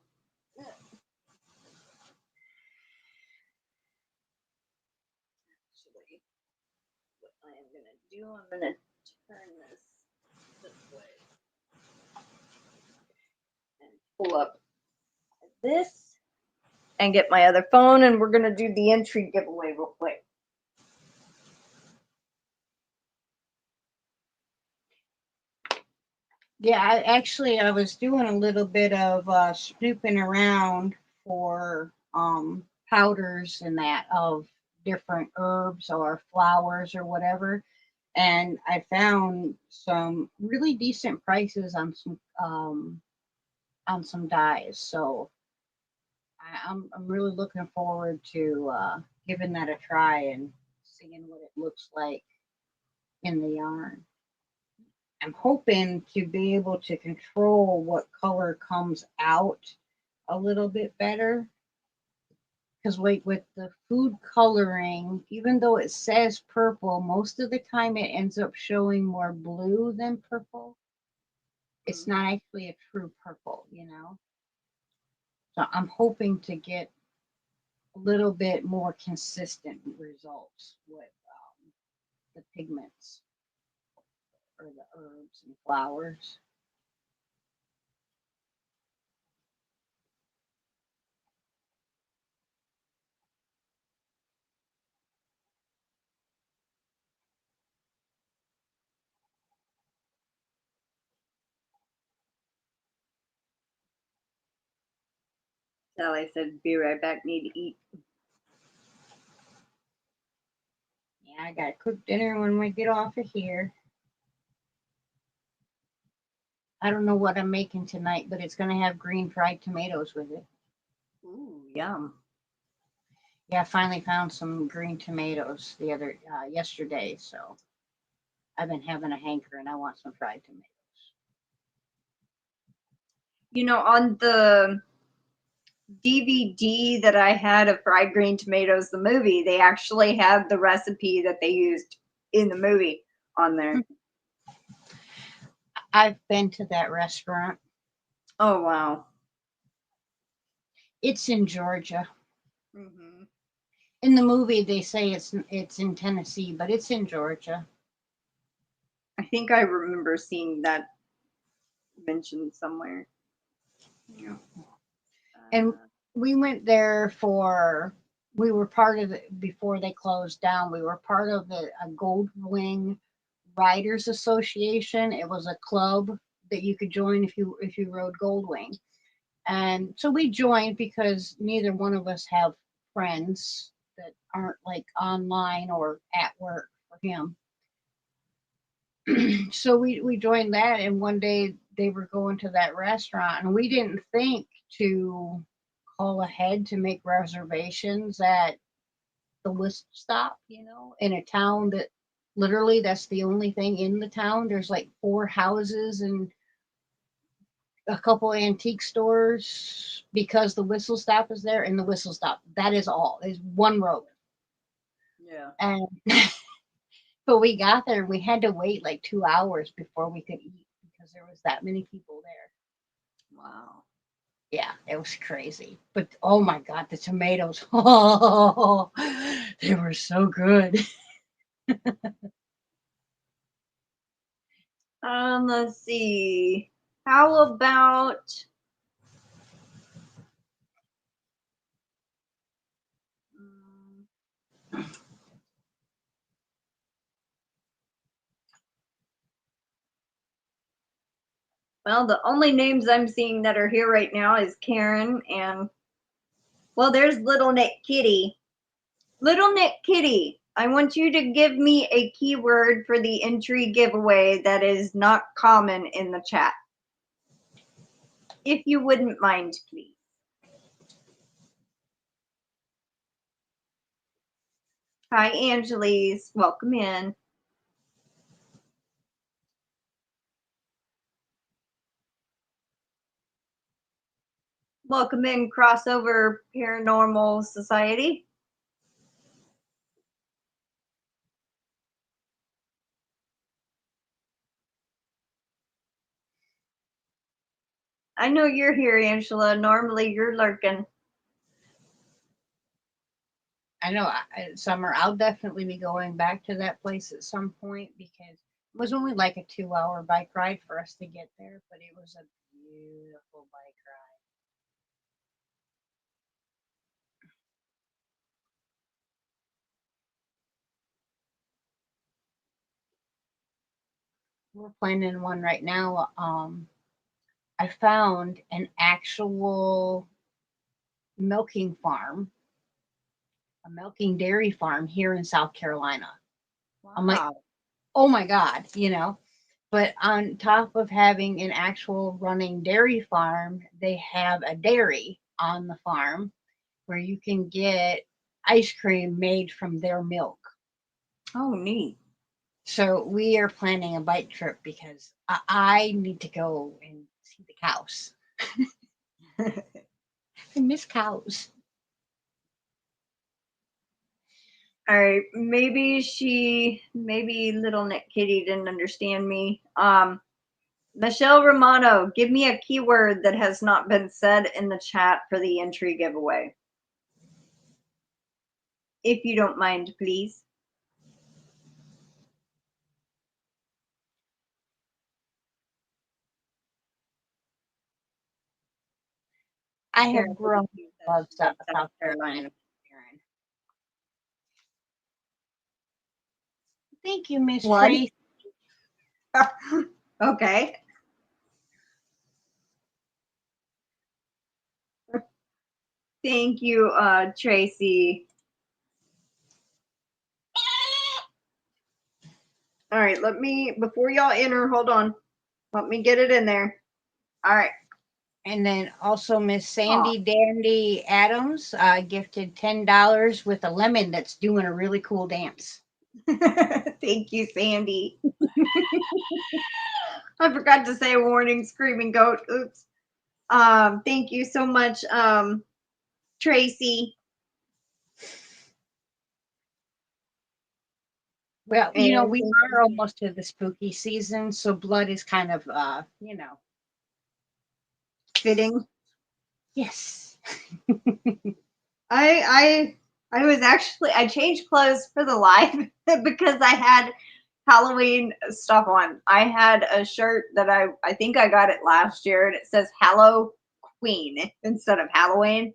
Actually, what I am going to do, I'm going to turn this way and pull up this and get my other phone, and we're going to do the entry giveaway real quick. Yeah, I was doing a little bit of snooping around for powders and that of different herbs or flowers or whatever, and I found some really decent prices on some dyes. So I'm really looking forward to giving that a try and seeing what it looks like in the yarn. I'm hoping to be able to control what color comes out a little bit better. Because like with the food coloring, even though it says purple, most of the time it ends up showing more blue than purple. It's not actually a true purple, you know? So I'm hoping to get a little bit more consistent results with the pigments or the herbs and flowers. Sally said, be right back, need to eat. Yeah, I gotta cook dinner when we get off of here. I don't know what I'm making tonight, but it's gonna have green fried tomatoes with it. Ooh, yum. Yeah, I finally found some green tomatoes yesterday, so I've been having a hanker and I want some fried tomatoes. You know, on the DVD that I had of Fried Green Tomatoes, the movie, they actually had the recipe that they used in the movie on there. I've been to that restaurant. Oh, wow. It's in Georgia. Mm-hmm. In the movie, they say it's in Tennessee, but it's in Georgia. I think I remember seeing that mentioned somewhere. Yeah. And we went there we were part of it before they closed down. We were part of a Gold Wing Riders Association. It was a club that you could join if you rode Goldwing. And so we joined because neither one of us have friends that aren't like online or at work for him. So we joined that, and one day they were going to that restaurant, and we didn't think to call ahead to make reservations at the whistle stop, in a town that literally that's the only thing in the town. There's like 4 houses and a couple antique stores because the whistle stop is there, and the whistle stop, that is all. There's one road. Yeah. And but we got there and we had to wait like 2 hours before we could eat because there was that many people there. Wow. Yeah, it was crazy. But oh my God, the tomatoes. Oh, they were so good. Let's see. How about well, the only names I'm seeing that are here right now is Karen and, well, there's Little Knit Kitty. Little Knit Kitty, I want you to give me a keyword for the entry giveaway that is not common in the chat. If you wouldn't mind, please. Hi, Angeles. Welcome in. Welcome in, Crossover Paranormal Society. I know you're here, Angela. Normally you're lurking. I know, Summer, I'll definitely be going back to that place at some point because it was only like a 2-hour bike ride for us to get there, but it was a beautiful bike ride. We're planning one right now. I found an actual milking farm, a milking dairy farm here in South Carolina. Wow. I'm like, oh my God, But on top of having an actual running dairy farm, they have a dairy on the farm where you can get ice cream made from their milk. Oh, neat. So we are planning a bike trip because I need to go and see the cows. I miss cows. All right, maybe Little Knit Kitty didn't understand me. Michelle Romano, give me a keyword that has not been said in the chat for the entry giveaway. If you don't mind, please. I have grown to love South Carolina. Thank you, Miss Tracy. Okay. Thank you, Tracy. All right, before y'all enter, hold on. Let me get it in there. All right. And then also Miss Sandy Dandy Adams gifted $10 with a lemon that's doing a really cool dance. Thank you, Sandy. I forgot to say a warning, screaming goat. Oops. Thank you so much, Tracy. Well, we are almost to the spooky season, so blood is kind of, fitting. Yes. I changed clothes for the live because I had Halloween stuff on. I had a shirt that I think I got it last year, and it says Hallow Queen instead of Halloween.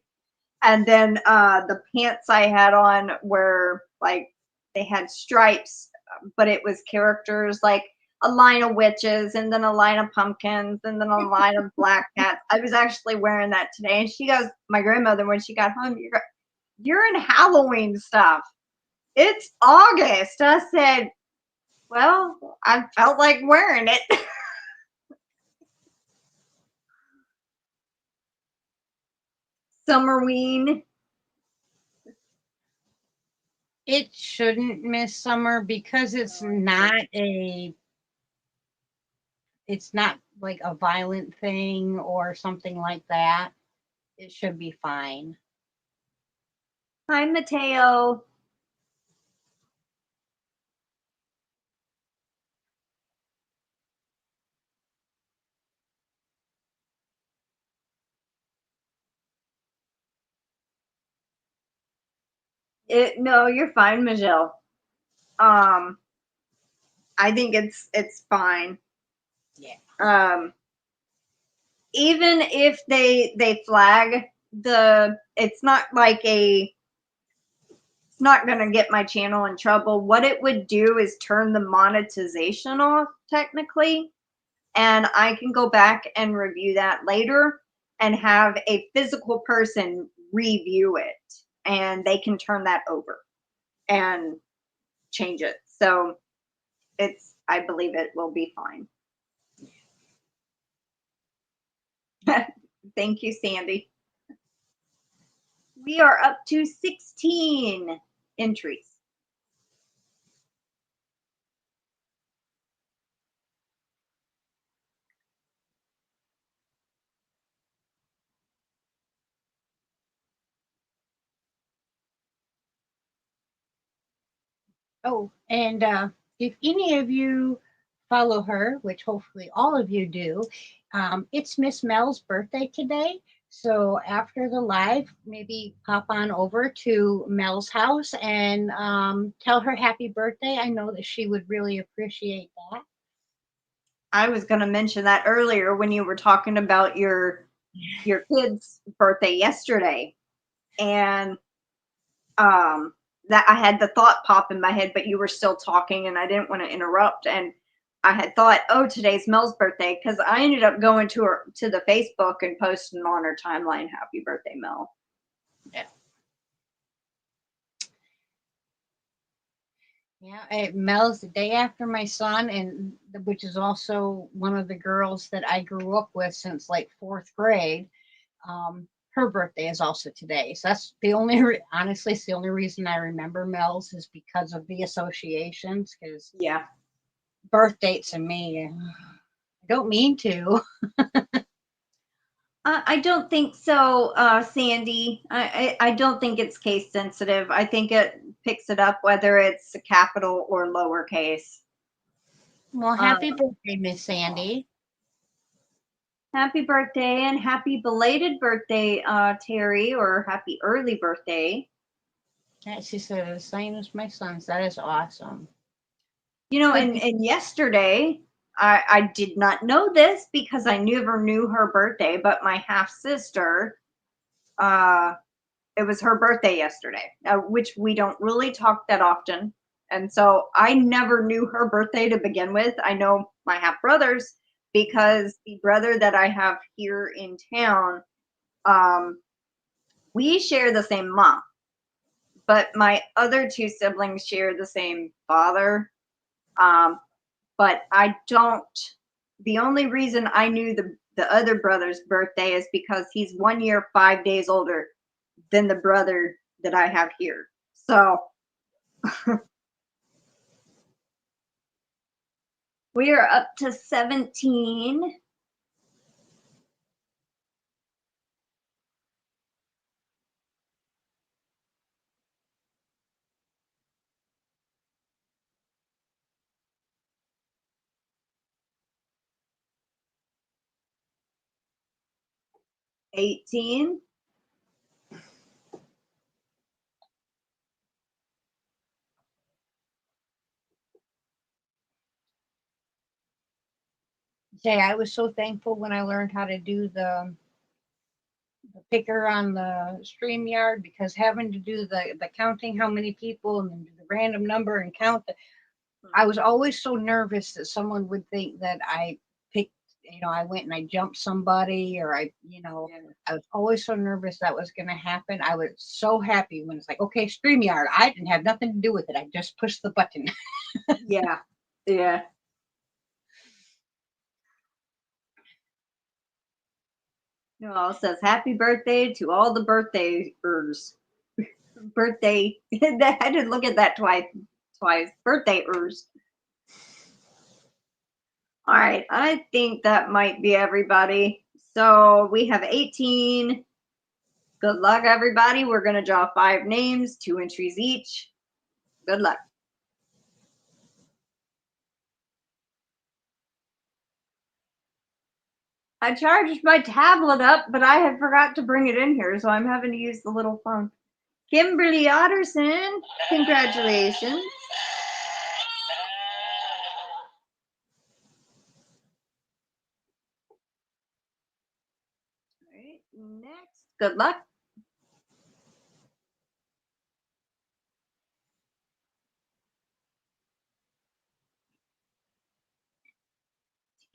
And then the pants I had on were like, they had stripes, but it was characters like a line of witches and then a line of pumpkins and then a line of black cats. I was actually wearing that today. And she goes, my grandmother, when she got home, you're in Halloween stuff. It's August. I said, well, I felt like wearing it. Summerween. It shouldn't miss summer because it's not like a violent thing or something like that. It should be fine. Hi, Mateo. No, you're fine, Michelle. I think it's fine. Yeah. Even if they flag it's not like it's not gonna get my channel in trouble. What it would do is turn the monetization off technically, and I can go back and review that later and have a physical person review it, and they can turn that over and change it. So I believe it will be fine. Thank you, Sandy. We are up to 16 entries. Oh, and if any of you follow her, which hopefully all of you do, it's Miss Mel's birthday today. So after the live, maybe pop on over to Mel's house and tell her happy birthday. I know that she would really appreciate that. I was going to mention that earlier when you were talking about your kid's birthday yesterday, and that I had the thought pop in my head, but you were still talking and I didn't want to interrupt. And I had thought, oh, today's Mel's birthday, because I ended up going to the Facebook and posting on her timeline, happy birthday, Mel. Yeah. Yeah, Mel's the day after my son, and which is also one of the girls that I grew up with since like 4th grade. Her birthday is also today, so that's the only honestly, it's the only reason I remember Mel's is because of the associations. Because yeah, birth dates and me, I don't mean to. I don't think so, Sandy. I don't think it's case sensitive. I think it picks it up whether it's a capital or lowercase. Well, happy birthday, Miss Sandy. Happy birthday and happy belated birthday, Terry, or happy early birthday. Yeah, she said the same as my son's. That is awesome. You know, and yesterday, I did not know this because I never knew her birthday, but my half sister, it was her birthday yesterday, which we don't really talk that often. And so I never knew her birthday to begin with. I know my half brothers because the brother that I have here in town, we share the same mom, but my other 2 siblings share the same father. But I don't, the only reason I knew the other brother's birthday is because he's 1 year, 5 days older than the brother that I have here. So we are up to 17. $18. Jay, I was so thankful when I learned how to do the picker on the StreamYard, because having to do the counting how many people and then do the random number and count I was always so nervous that someone would think that I picked, I went and I jumped somebody, or I was always so nervous that was going to happen. I was so happy when it's like, okay, StreamYard. I didn't have nothing to do with it. I just pushed the button. Yeah. Yeah. Noel says, happy birthday to all the birthday-ers. Birthday. I didn't look at that twice. Birthday-ers. All right. I think that might be everybody. So we have 18. Good luck, everybody. We're going to draw 5 names, 2 entries each. Good luck. I charged my tablet up, but I had forgot to bring it in here, so I'm having to use the little phone. Kimberly Otterson, congratulations. All right, next, good luck.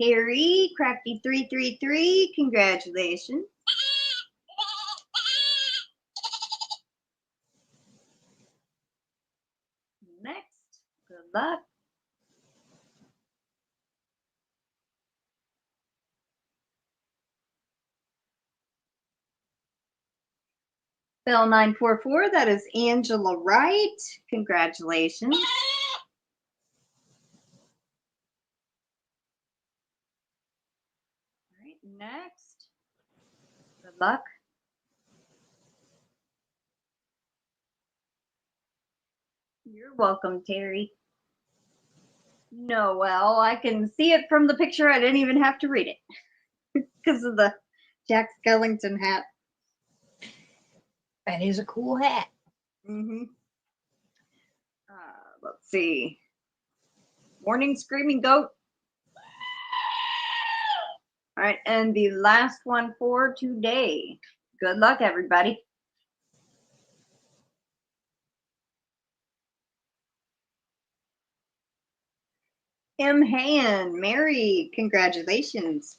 Harry, Crafty333, congratulations. Next, good luck. Bell944, that is Angela Wright. Congratulations. All right, next. Good luck. You're welcome, Terry. Noel, I can see it from the picture. I didn't even have to read it because of the Jack Skellington hat. That is a cool hat. Mm-hmm. Let's see. Morning Screaming Goat. All right, and the last one for today. Good luck, everybody. M. Han, Mary, congratulations.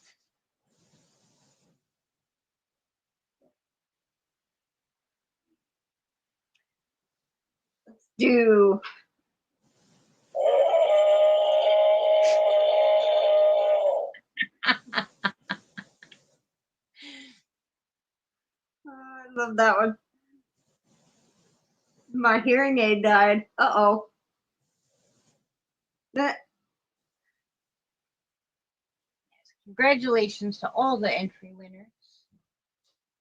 Let's do I love that one. My hearing aid died. Uh-oh. Congratulations to all the entry winners.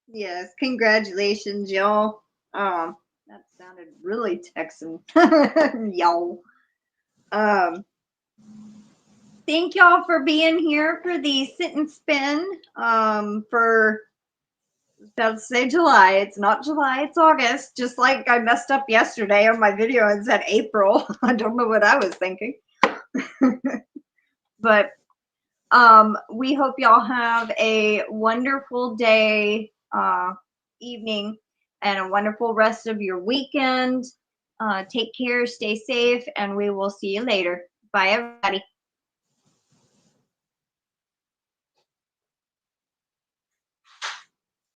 Yes, congratulations, y'all. That sounded really Texan. Y'all. Thank y'all for being here for the sit and spin. For I was about to say July. It's not July, it's August. Just like I messed up yesterday on my video and said April. I don't know what I was thinking. But we hope y'all have a wonderful day, evening, and a wonderful rest of your weekend. Take care, stay safe, and we will see you later. Bye, everybody.